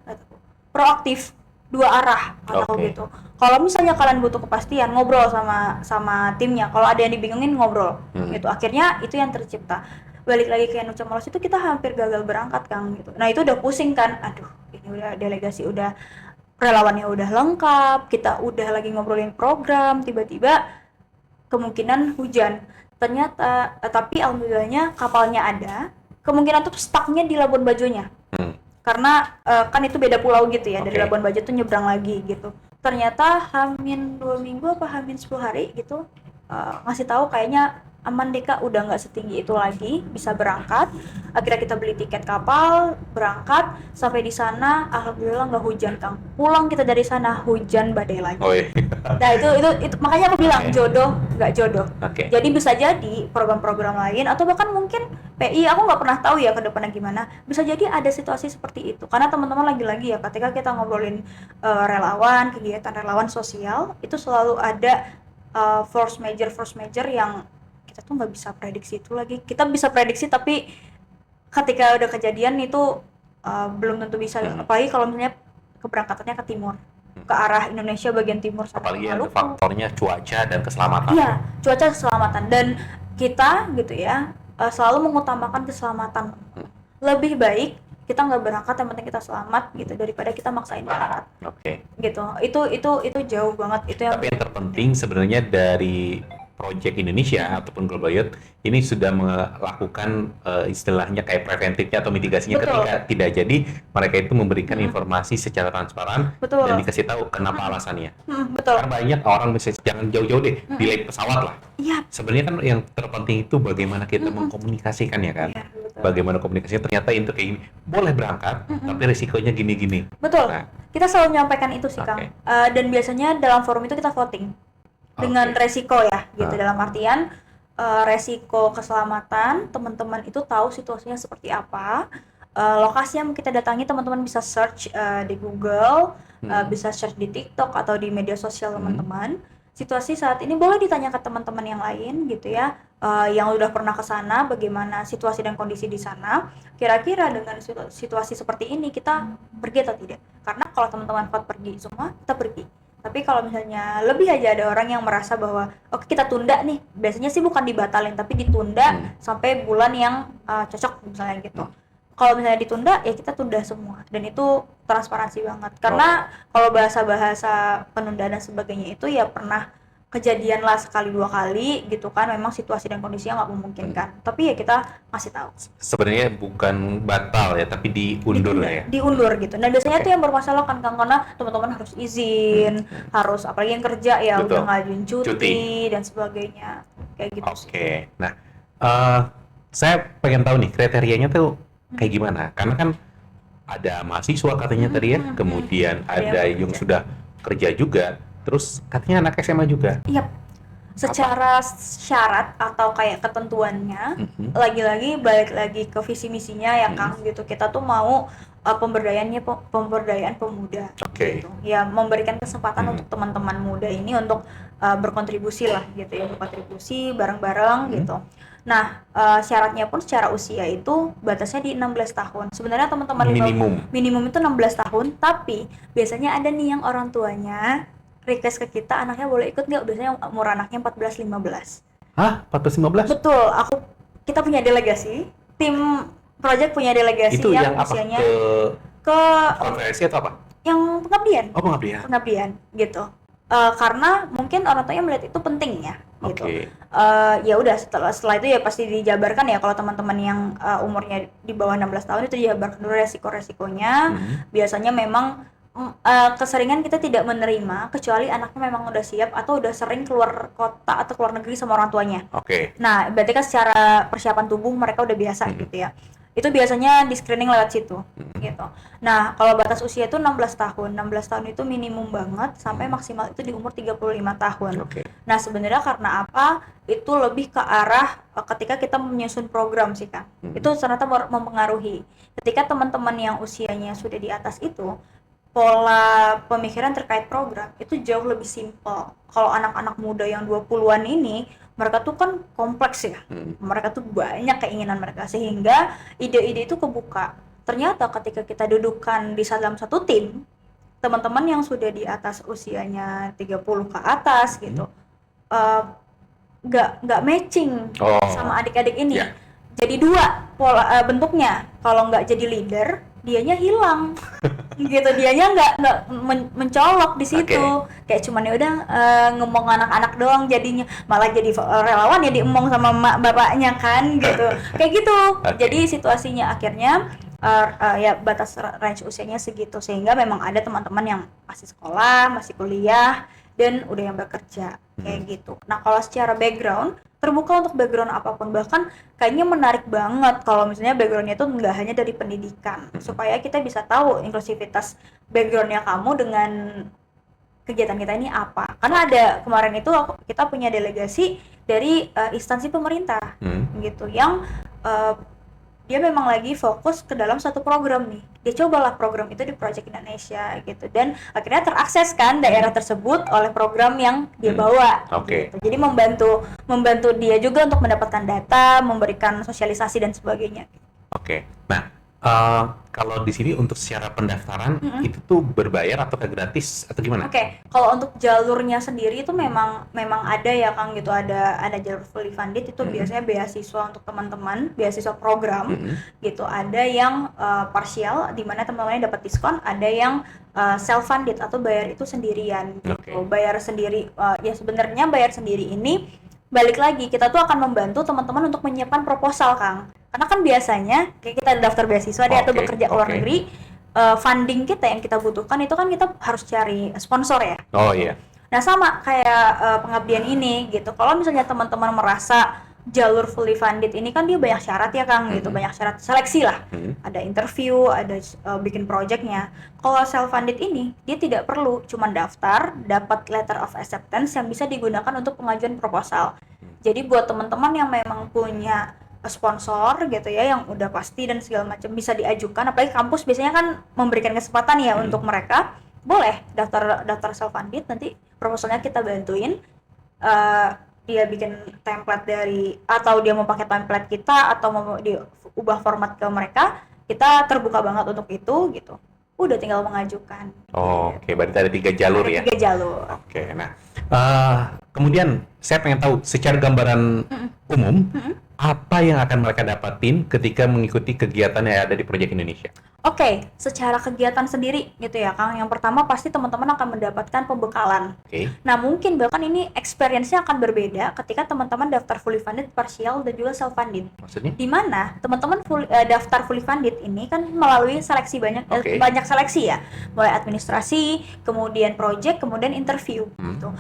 proaktif, 2 arah atau gitu. Kalau misalnya kalian butuh kepastian, ngobrol sama timnya. Kalau ada yang dibingungin, ngobrol gitu. Akhirnya itu yang tercipta. Balik lagi ke Nucha Molas itu kita hampir gagal berangkat, Kang, gitu. Nah itu udah pusing kan, aduh ini udah delegasi, udah relawannya udah lengkap, kita udah lagi ngobrolin program, tiba-tiba kemungkinan hujan. Ternyata tapi alhamdulillahnya kapalnya ada, kemungkinan tuh stucknya di Labuan Bajonya. Karena kan itu beda pulau gitu ya, dari Labuan Bajo tuh nyebrang lagi gitu. Ternyata hamin 2 minggu apa hamin 10 hari gitu ngasih tahu kayaknya aman deh, Kak, udah nggak setinggi itu lagi, bisa berangkat. Akhirnya kita beli tiket kapal, berangkat, sampai di sana alhamdulillah nggak hujan, Kang. Pulang kita dari sana hujan badai lagi. Nah itu makanya aku bilang jodoh nggak jodoh. Jadi bisa jadi program-program lain atau bahkan mungkin PI, aku nggak pernah tahu ya ke depannya gimana, bisa jadi ada situasi seperti itu. Karena teman-teman lagi-lagi ya, ketika kita ngobrolin relawan, kegiatan relawan sosial, itu selalu ada force major yang kita tuh nggak bisa prediksi itu lagi. Kita bisa prediksi tapi ketika udah kejadian itu belum tentu bisa. Apalagi kalau misalnya keberangkatannya ke timur, ke arah Indonesia bagian timur. Apalagi ada faktornya cuaca dan keselamatan. Iya, cuaca keselamatan. Dan kita gitu ya selalu mengutamakan keselamatan. Lebih baik kita nggak berangkat, yang penting kita selamat gitu, daripada kita maksain berangkat. Gitu. Itu jauh banget. Tapi yang terpenting sebenarnya dari Project Indonesia ataupun Global Youth ini sudah melakukan istilahnya kayak preventifnya atau mitigasinya. Ketika tidak jadi, mereka itu memberikan informasi secara transparan dan dikasih tahu kenapa alasannya. Karena banyak orang misalnya jangan jauh-jauh deh, delay pesawat lah. Sebenarnya kan yang terpenting itu bagaimana kita mengkomunikasikan ya kan. Bagaimana komunikasinya, ternyata itu kayak gini, boleh berangkat tapi risikonya gini-gini. Kita selalu menyampaikan itu sih, Kang. Dan biasanya dalam forum itu kita voting dengan resiko ya gitu, dalam artian resiko keselamatan teman-teman itu tahu situasinya seperti apa, lokasi yang kita datangi teman-teman bisa search di Google, bisa search di TikTok atau di media sosial teman-teman. Situasi saat ini boleh ditanya ke teman-teman yang lain gitu ya, yang udah pernah ke sana, bagaimana situasi dan kondisi di sana. Kira-kira dengan situasi seperti ini kita pergi atau tidak? Karena kalau teman-teman vote pergi semua, kita pergi. Tapi kalau misalnya lebih aja ada orang yang merasa bahwa oke kita tunda nih, biasanya sih bukan dibatalin tapi ditunda sampai bulan yang cocok misalnya gitu. Kalau misalnya ditunda ya kita tunda semua, dan itu transparansi banget. Karena kalau bahasa-bahasa penundaan dan sebagainya itu ya pernah kejadian lah sekali 2 kali gitu kan, memang situasi dan kondisinya nggak memungkinkan. Tapi ya kita ngasih tahu. Sebenarnya bukan batal ya, tapi diundur ya. Diundur gitu. Nah biasanya tuh yang bermasalah kan, Kang, karena teman-teman harus izin, harus apalagi yang kerja ya udah ngajuin cuti dan sebagainya kayak gitu. Nah saya pengen tahu nih kriterianya tuh kayak gimana? Karena kan ada mahasiswa katanya tadi ya, kemudian ada yang sudah kerja juga. Terus katanya anak SMA juga. Iya. Secara syarat atau kayak ketentuannya, lagi-lagi balik lagi ke visi misinya ya Kang gitu. Kita tuh mau pemberdayaan pemuda gitu. Ya memberikan kesempatan untuk teman-teman muda ini untuk berkontribusi lah gitu ya, berkontribusi bareng-bareng gitu. Nah, syaratnya pun secara usia itu batasnya di 16 tahun. Sebenarnya teman-teman minimum itu 16 tahun, tapi biasanya ada nih yang orang tuanya request ke kita, anaknya boleh ikut nggak? Biasanya umur anaknya 14-15. Hah? 14-15? Betul, kita punya delegasi, tim project punya delegasi itu yang usianya ke konferensi atau apa? Yang pengabdian. Oh, pengabdian gitu. Karena mungkin orang tuanya melihat itu penting ya gitu. Ya udah setelah itu ya pasti dijabarkan ya, kalau teman-teman yang umurnya di bawah 16 tahun itu dijabarkan dulu resiko-resikonya. Biasanya memang keseringan kita tidak menerima kecuali anaknya memang udah siap atau udah sering keluar kota atau keluar negeri sama orang tuanya. Nah, berarti kan secara persiapan tubuh mereka udah biasa gitu ya. Itu biasanya di screening lewat situ gitu. Nah, kalau batas usia itu 16 tahun. 16 tahun itu minimum banget, sampai maksimal itu di umur 35 tahun. Nah, sebenarnya karena apa? Itu lebih ke arah ketika kita menyusun program sih Kang. Itu ternyata mempengaruhi. Ketika teman-teman yang usianya sudah di atas itu, pola pemikiran terkait program itu jauh lebih simpel. Kalau anak-anak muda yang 20-an ini, mereka tuh kan kompleks ya. Mereka tuh banyak keinginan mereka, sehingga ide-ide itu kebuka. Ternyata ketika kita dudukkan di dalam satu tim, teman-teman yang sudah di atas usianya 30 ke atas gitu, nggak matching sama adik-adik ini. Jadi dua pola bentuknya. Kalau nggak jadi leader, dianya hilang gitu, dianya nggak mencolok di situ. Kayak cuman ya udah ngomong anak-anak doang, jadinya malah jadi relawan ya diemong sama mak bapaknya kan gitu. Kayak gitu. Jadi situasinya akhirnya ya batas range usianya segitu, sehingga memang ada teman-teman yang masih sekolah, masih kuliah, dan udah yang bekerja kayak gitu. Nah, kalau secara background, terbuka untuk background apapun, bahkan kayaknya menarik banget kalau misalnya backgroundnya itu nggak hanya dari pendidikan, supaya kita bisa tahu inklusivitas backgroundnya kamu dengan kegiatan kita ini apa. Karena ada kemarin itu kita punya delegasi dari instansi pemerintah gitu, yang dia memang lagi fokus ke dalam satu program nih. Dia cobalah program itu di Project Indonesia gitu, dan akhirnya terakses kan daerah tersebut oleh program yang dia bawa. Gitu. Jadi membantu dia juga untuk mendapatkan data, memberikan sosialisasi dan sebagainya. Nah, kalau di sini untuk secara pendaftaran itu tuh berbayar atau gratis atau gimana? Kalau untuk jalurnya sendiri itu memang ada ya Kang gitu, ada jalur fully funded itu biasanya beasiswa untuk teman-teman, beasiswa program gitu. Ada yang parsial di mana teman-temannya dapat diskon, ada yang self funded atau bayar itu sendirian gitu. Bayar sendiri, ya sebenarnya bayar sendiri ini balik lagi kita tuh akan membantu teman-teman untuk menyiapkan proposal Kang. Karena kan biasanya kayak kita daftar beasiswa atau bekerja ke luar negeri, funding kita yang kita butuhkan itu kan kita harus cari sponsor ya. Nah, sama kayak pengabdian ini gitu. Kalau misalnya teman-teman merasa jalur fully funded ini kan dia banyak syarat ya Kang gitu, banyak syarat seleksi lah. Ada interview, ada bikin projectnya. Kalau self funded ini dia tidak perlu, cuma daftar, dapat letter of acceptance yang bisa digunakan untuk pengajuan proposal. Jadi buat teman-teman yang memang punya sponsor gitu ya, yang udah pasti dan segala macam bisa diajukan, apalagi kampus biasanya kan memberikan kesempatan ya untuk mereka, boleh daftar self funded, nanti proposalnya kita bantuin. Dia bikin template atau dia mau pakai template kita atau mau diubah format ke mereka, kita terbuka banget untuk itu gitu. Udah tinggal mengajukan. Berarti ada 3 jalur ya? 3 jalur. Nah, kemudian saya pengen tahu secara gambaran umum, apa yang akan mereka dapatin ketika mengikuti kegiatan yang ada di Project Indonesia? Secara kegiatan sendiri gitu ya Kang, yang pertama pasti teman-teman akan mendapatkan pembekalan. Nah, mungkin bahkan ini experience-nya akan berbeda ketika teman-teman daftar fully funded, partial, dan juga self funded. Maksudnya? Di mana teman-teman daftar fully funded ini kan melalui seleksi banyak seleksi ya, mulai administrasi, kemudian project, kemudian interview gitu.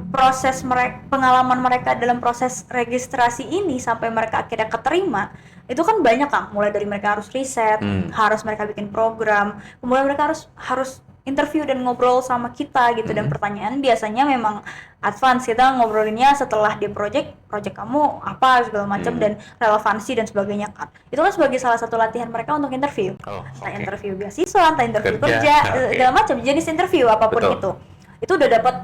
Proses pengalaman mereka dalam proses registrasi ini sampai mereka akhirnya keterima itu kan banyak Kang, mulai dari mereka harus riset, harus mereka bikin program, kemudian mereka harus interview dan ngobrol sama kita gitu. Dan pertanyaan biasanya memang advance, kita ngobrolinnya setelah di project kamu apa segala macam dan relevansi dan sebagainya kan. Itu kan sebagai salah satu latihan mereka untuk interview. Entah interview beasiswa, entah interview kerja segala macam jenis interview apapun itu udah dapat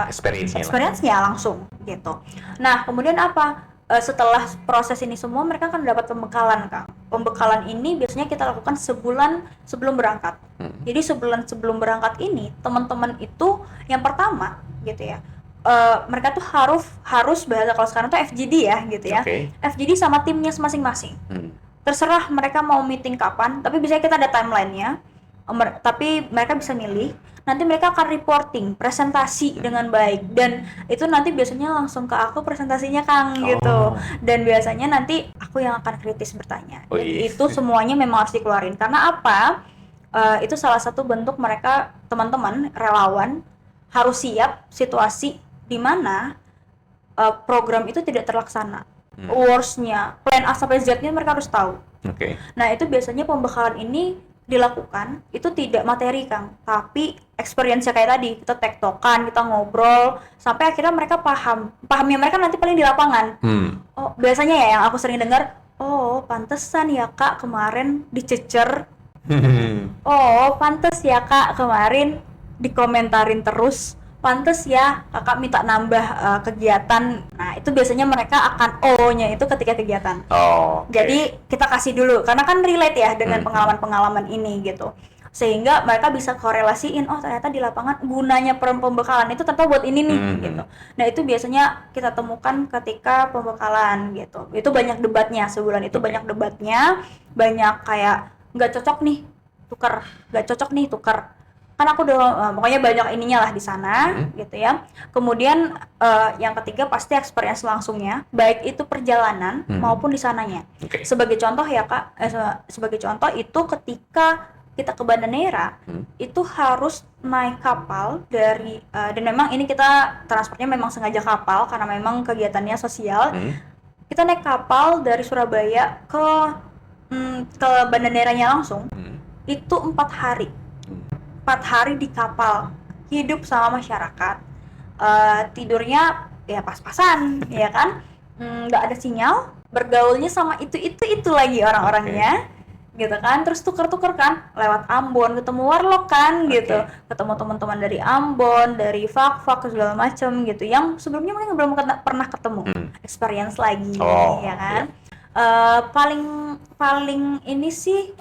experience-nya langsung gitu. Nah, kemudian apa? Setelah proses ini semua mereka akan dapat pembekalan, Kang. Pembekalan ini biasanya kita lakukan sebulan sebelum berangkat. Jadi sebulan sebelum berangkat ini teman-teman itu yang pertama gitu ya. Mereka tuh harus bahasa kalau sekarang tuh FGD ya gitu ya. FGD sama timnya masing-masing. Terserah mereka mau meeting kapan, tapi biasanya kita ada timeline-nya. Tapi mereka bisa milih. Nanti mereka akan reporting, presentasi dengan baik, dan itu nanti biasanya langsung ke aku presentasinya, Kang, gitu. Dan biasanya nanti aku yang akan kritis bertanya. Itu semuanya memang harus dikeluarin. Karena apa? Itu salah satu bentuk mereka, teman-teman, relawan, harus siap situasi di mana program itu tidak terlaksana. Worst-nya, plan A sampai Z-nya mereka harus tahu. Nah, itu biasanya pembekalan ini dilakukan itu tidak materi, Kang, tapi experience-nya kayak tadi, kita tektokan, kita ngobrol sampai akhirnya mereka pahamnya mereka nanti paling di lapangan. Oh, biasanya ya yang aku sering dengar, oh pantesan ya Kak kemarin dicecer. Oh pantes ya Kak kemarin dikomentarin terus, pantes ya Kakak minta nambah kegiatan. Nah itu biasanya mereka akan O-nya itu ketika kegiatan. Jadi kita kasih dulu karena kan relate ya dengan pengalaman-pengalaman ini gitu, sehingga mereka bisa korelasiin, oh ternyata di lapangan gunanya pembekalan itu ternyata buat ini nih gitu. Nah itu biasanya kita temukan ketika pembekalan gitu. Itu banyak debatnya, sebulan itu banyak debatnya, banyak kayak nggak cocok nih tukar, nggak cocok nih tukar, kan aku udah pokoknya banyak ininya lah di sana gitu ya. Kemudian yang ketiga pasti experience langsungnya, baik itu perjalanan maupun di sananya. Sebagai contoh ya Kak, sebagai contoh itu ketika kita ke Banda Neira itu harus naik kapal dari dan memang ini kita transportnya memang sengaja kapal karena memang kegiatannya sosial. Kita naik kapal dari Surabaya ke Banda Neiranya langsung itu 4 hari. 4 hari di kapal, hidup sama masyarakat, tidurnya ya pas-pasan, ya kan, nggak ada sinyal, bergaulnya sama itu lagi orang-orangnya, gitu kan, terus tuker-tuker kan, lewat Ambon, ketemu warlock kan, gitu, ketemu teman-teman dari Ambon, dari Fak-Fak segala macem, gitu, yang sebelumnya mungkin belum pernah ketemu, experience lagi, ya kan, paling ini sih.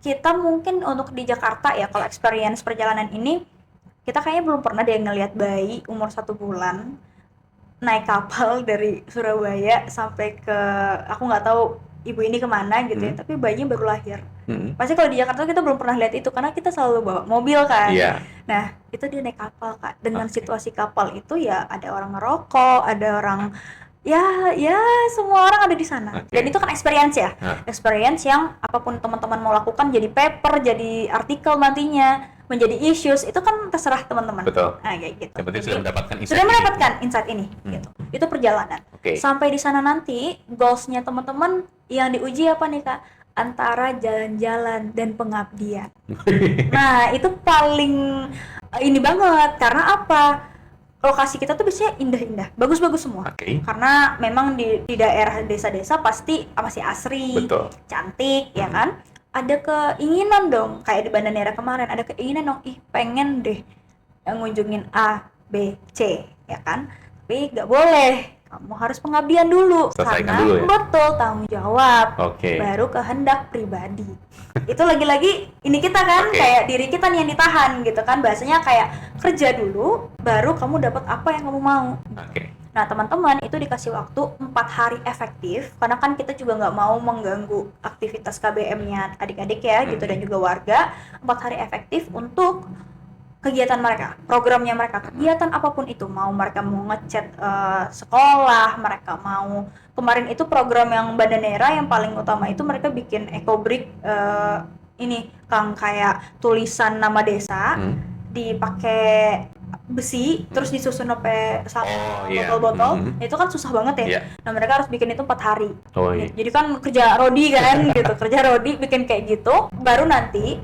Kita mungkin untuk di Jakarta ya, kalau experience perjalanan ini kita kayaknya belum pernah deh ngelihat bayi umur 1 bulan naik kapal dari Surabaya sampai ke, aku nggak tahu ibu ini kemana gitu ya, tapi bayinya baru lahir. Pasti kalau di Jakarta kita belum pernah lihat itu karena kita selalu bawa mobil kan. Nah itu dia naik kapal Kak, dengan situasi kapal itu ya ada orang ngerokok, ada orang ya semua orang ada di sana. Dan itu kan experience ya, experience yang apapun teman-teman mau lakukan jadi paper, jadi artikel nantinya, menjadi issues, itu kan terserah teman-teman. Betul. Nah kayak gitu. Yang penting sudah mendapatkan insight. Sudah mendapatkan insight ini, gitu. Itu perjalanan. Sampai di sana nanti goalsnya teman-teman yang diuji apa nih Kak? Antara jalan-jalan dan pengabdian. Nah itu paling ini banget karena apa? Lokasi kita tuh biasanya indah-indah, bagus-bagus semua. Karena memang di daerah desa-desa pasti masih asri, cantik, ya kan? Ada keinginan dong, kayak di Banda Neira kemarin, ada keinginan dong, pengen deh ngunjungin A, B, C, ya kan? Tapi nggak boleh, kamu harus pengabdian dulu. Karena dulu ya? Betul, tanggung jawab, baru kehendak pribadi. Itu lagi-lagi ini kita kan, kayak diri kita nih yang ditahan gitu kan, bahasanya kayak kerja dulu baru kamu dapat apa yang kamu mau. Nah teman-teman itu dikasih waktu 4 hari efektif, karena kan kita juga nggak mau mengganggu aktivitas KBM-nya adik-adik ya gitu, dan juga warga. 4 hari efektif untuk kegiatan mereka, programnya mereka, kegiatan apapun itu, mau mereka mau ngecat sekolah, mereka mau, kemarin itu program yang Banda Neira yang paling utama itu mereka bikin ecobrick, ini Kang, kayak tulisan nama desa dipakai besi terus disusun sampai botol-botol. Itu kan susah banget ya. Nah, mereka harus bikin itu 4 hari. Jadi kan kerja rodi kan gitu. Kerja rodi bikin kayak gitu. Baru nanti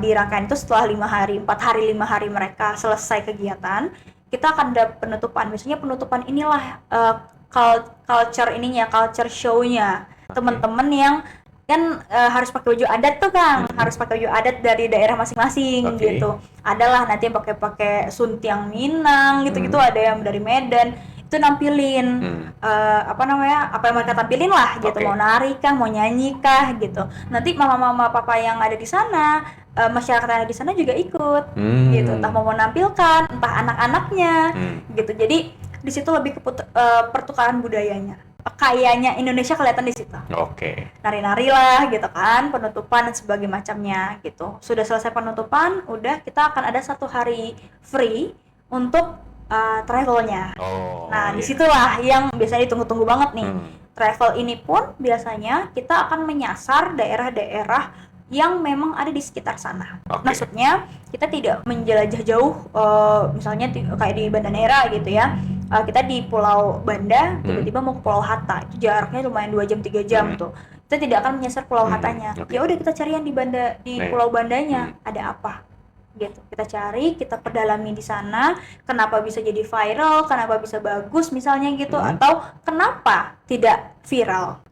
dirangkain itu setelah 5 hari, 4 hari 5 hari mereka selesai kegiatan, kita akan ada penutupan. Biasanya penutupan inilah culture show-nya. Teman-teman yang kan harus pakai baju adat tuh Kang, harus pakai baju adat dari daerah masing-masing gitu. Adalah nanti yang pakai suntiang Minang gitu-gitu, ada yang dari Medan, itu nampilin apa yang mereka tampilin lah gitu, mau nari kah, mau nyanyi kah gitu. Nanti mama-mama papa yang ada di sana, masyarakat yang ada di sana juga ikut gitu, entah mau menampilkan, entah anak-anaknya gitu. Jadi di situ lebih ke pertukaran budayanya. Kayaknya Indonesia kelihatan di situ. Nari-nari lah gitu kan, penutupan dan sebagainya macamnya gitu. Sudah selesai penutupan, udah kita akan ada 1 hari free untuk travelnya. Disitulah yang biasanya ditunggu-tunggu banget nih. Travel ini pun biasanya kita akan menyasar daerah-daerah yang memang ada di sekitar sana. Maksudnya kita tidak menjelajah jauh, misalnya kayak di Banda Neira gitu ya. Kita di Pulau Banda, tiba-tiba mau ke Pulau Hatta, itu jaraknya lumayan 2 jam 3 jam tuh. Kita tidak akan menyasar Pulau Hattanya. Ya udah kita cari yang di Pulau Bandanya, ada apa? Gitu. Kita cari, kita perdalami di sana, kenapa bisa jadi viral, kenapa bisa bagus misalnya gitu, atau kenapa tidak viral.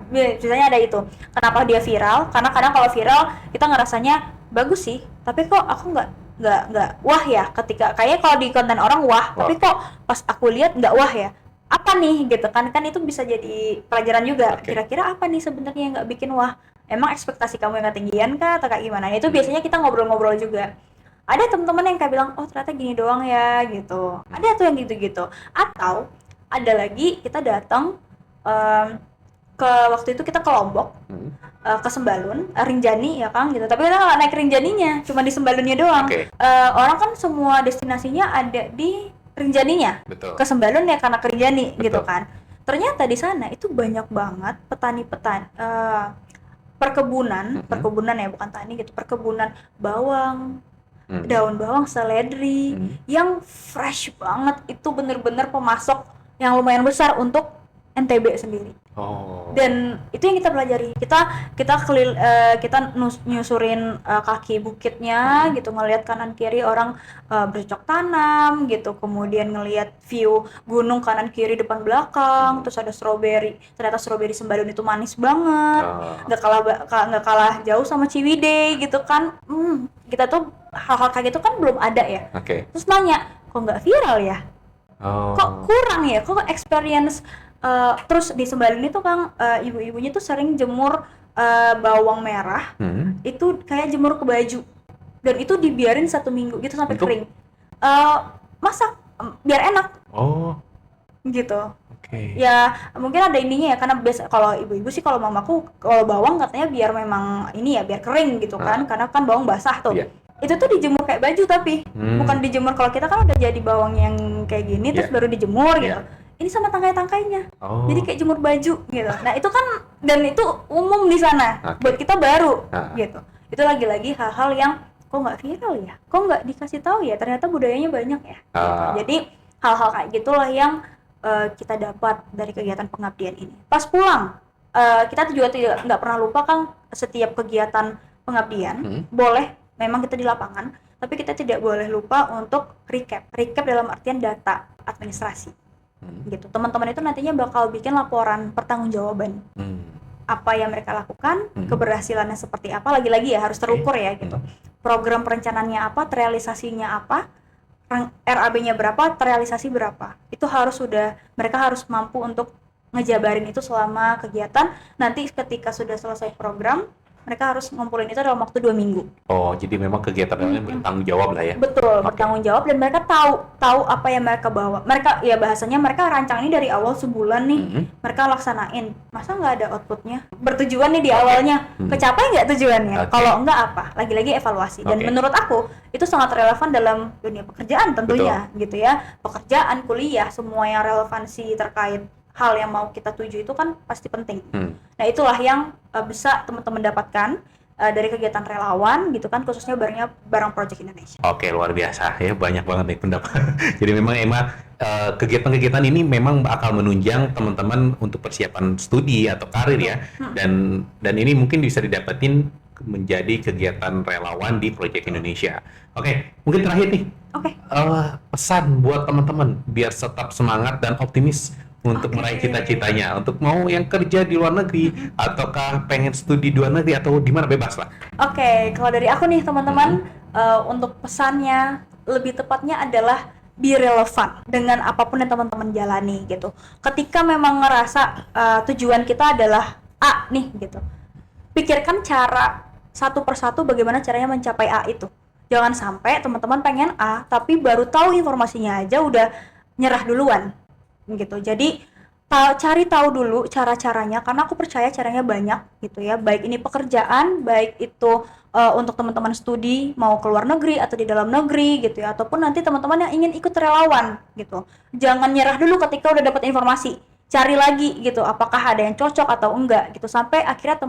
Biasanya ada itu. Kenapa dia viral? Karena kadang kalau viral kita ngerasanya bagus sih, tapi kok aku nggak wah ya, ketika kayak kalau di konten orang wah, tapi kok pas aku lihat nggak wah ya, apa nih gitu kan itu bisa jadi pelajaran juga. Kira-kira apa nih sebenarnya yang nggak bikin wah, emang ekspektasi kamu yang ketinggian kah atau kayak gimana? Itu biasanya kita ngobrol-ngobrol juga. Ada teman-teman yang kayak bilang, oh ternyata gini doang ya gitu, ada tuh yang gitu-gitu. Atau ada lagi kita datang ke waktu itu kita ke Lombok, ke Sembalun, Rinjani ya Kang gitu. Tapi kita nggak naik Rinjaninya, cuma di Sembalunnya doang. Orang kan semua destinasinya ada di Rinjaninya. Ke Sembalun ya karena ke Rinjani gitu kan. Ternyata di sana itu banyak banget petani-petani, perkebunan ya bukan tani gitu, perkebunan bawang, daun bawang, seledri yang fresh banget. Itu bener-bener pemasok yang lumayan besar untuk NTB sendiri. Dan itu yang kita pelajari. Kita nyusurin kaki bukitnya gitu, ngelihat kanan kiri orang bercocok tanam gitu, kemudian ngelihat view gunung kanan kiri depan belakang, terus ada strawberry. Ternyata strawberry Sembalun itu manis banget. Nggak kalah jauh sama Ciwidey gitu kan. Kita tuh hal-hal kayak gitu kan belum ada ya. Terus nanya, kok nggak viral ya? Kok kurang ya? Kok experience terus di Sembalun itu Kang, ibu-ibunya tuh sering jemur bawang merah, itu kayak jemur ke baju, dan itu dibiarin 1 minggu gitu sampai kering. Masak biar enak. Gitu. Ya mungkin ada ininya ya, karena biasa kalau ibu-ibu sih, kalau mamaku kalau bawang katanya biar memang ini ya, biar kering gitu kan, karena kan bawang basah tuh. Itu tuh dijemur kayak baju, tapi bukan dijemur. Kalau kita kan udah jadi bawang yang kayak gini terus baru dijemur gitu. Ini sama tangkai-tangkainya, jadi kayak jemur baju gitu. Nah itu kan, dan itu umum di sana, buat kita baru gitu. Itu lagi-lagi hal-hal yang kok nggak viral ya, kok nggak dikasih tahu ya, ternyata budayanya banyak ya. Gitu. Jadi hal-hal kayak gitulah yang kita dapat dari kegiatan pengabdian ini. Pas pulang, kita juga nggak pernah lupa Kang, setiap kegiatan pengabdian boleh, memang kita di lapangan, tapi kita tidak boleh lupa untuk recap dalam artian data administrasi. Gitu. Teman-teman itu nantinya bakal bikin laporan pertanggungjawaban. Apa yang mereka lakukan, keberhasilannya seperti apa, lagi-lagi ya harus terukur ya gitu. Program perencanaannya apa, terrealisasinya apa, RAB-nya berapa, terrealisasi berapa. Itu mereka harus mampu untuk ngejabarin itu selama kegiatan. Nanti ketika sudah selesai program, mereka harus ngumpulin itu dalam waktu 2 minggu. Jadi memang kegiatannya bertanggung jawab lah ya. Betul, bertanggung jawab, dan mereka tahu apa yang mereka bawa. Mereka ya bahasanya mereka rancang ini dari awal sebulan nih, mereka laksanain. Masa nggak ada outputnya? Bertujuan nih di awalnya, kecapai nggak tujuannya? Kalau nggak apa? Lagi-lagi evaluasi. Dan menurut aku itu sangat relevan dalam dunia pekerjaan tentunya, gitu ya. Pekerjaan, kuliah, semua yang relevansi terkait hal yang mau kita tuju itu kan pasti penting. Nah itulah yang bisa teman-teman dapatkan dari kegiatan relawan gitu kan, khususnya bareng Project Indonesia. Oke, luar biasa ya, banyak banget nih pendapat. Jadi memang kegiatan-kegiatan ini memang bakal menunjang teman-teman untuk persiapan studi atau karir ya. Dan ini mungkin bisa didapetin menjadi kegiatan relawan di Project Indonesia. Oke, mungkin terakhir nih. Oke. Pesan buat teman-teman biar tetap semangat dan optimis untuk meraih cita-citanya, untuk mau yang kerja di luar negeri, ataukah pengen studi di luar negeri, atau di mana, bebas lah. Oke, kalau dari aku nih teman-teman, untuk pesannya lebih tepatnya adalah be relevan dengan apapun yang teman-teman jalani gitu. Ketika memang ngerasa tujuan kita adalah A nih gitu, pikirkan cara satu persatu bagaimana caranya mencapai A itu. Jangan sampai teman-teman pengen A, tapi baru tahu informasinya aja udah nyerah duluan gitu. Jadi cari tahu dulu cara-caranya, karena aku percaya caranya banyak gitu ya, baik ini pekerjaan, baik itu untuk teman-teman studi mau ke luar negeri atau di dalam negeri gitu ya, ataupun nanti teman-teman yang ingin ikut relawan gitu. Jangan nyerah dulu ketika udah dapat informasi, cari lagi gitu apakah ada yang cocok atau enggak gitu, sampai akhirnya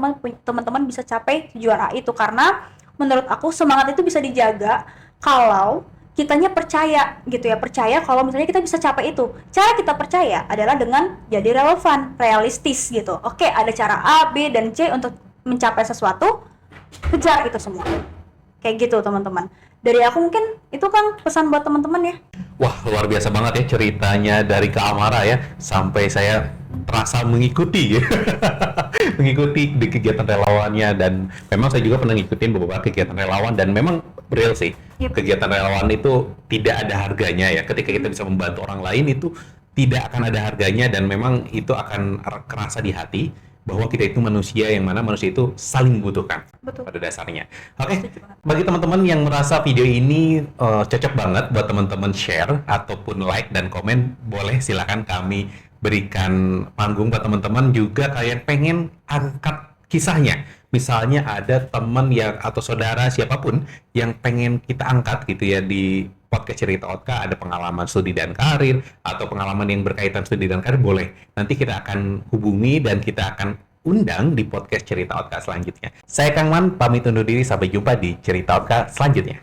teman-teman bisa capai tujuan A itu. Karena menurut aku semangat itu bisa dijaga kalau kitanya percaya gitu ya, percaya kalau misalnya kita bisa capai itu. Cara kita percaya adalah dengan jadi relevan, realistis gitu. Oke, ada cara A, B, dan C untuk mencapai sesuatu, kejar itu semua. Kayak gitu teman-teman. Dari aku mungkin itu kan pesan buat teman-teman ya. Wah, luar biasa banget ya ceritanya dari Kak Amara ya, sampai saya terasa mengikuti mengikuti di kegiatan relawannya. Dan memang saya juga pernah ngikutin beberapa kegiatan relawan, dan memang real sih. Kegiatan relawan itu tidak ada harganya ya. Ketika kita bisa membantu orang lain itu tidak akan ada harganya, dan memang itu akan kerasa di hati bahwa kita itu manusia, yang mana manusia itu saling membutuhkan. Betul. Pada dasarnya. Oke, bagi teman-teman yang merasa video ini cocok banget buat teman-teman share ataupun like dan komen, boleh silakan kami berikan panggung buat teman-teman juga kayak pengen angkat kisahnya. Misalnya ada teman yang atau saudara siapapun yang pengen kita angkat gitu ya di podcast Cerita Otka, ada pengalaman studi dan karir atau pengalaman yang berkaitan studi dan karir, boleh. Nanti kita akan hubungi dan kita akan undang di podcast Cerita Otka selanjutnya. Saya Kang Man, pamit undur diri, sampai jumpa di Cerita Otka selanjutnya.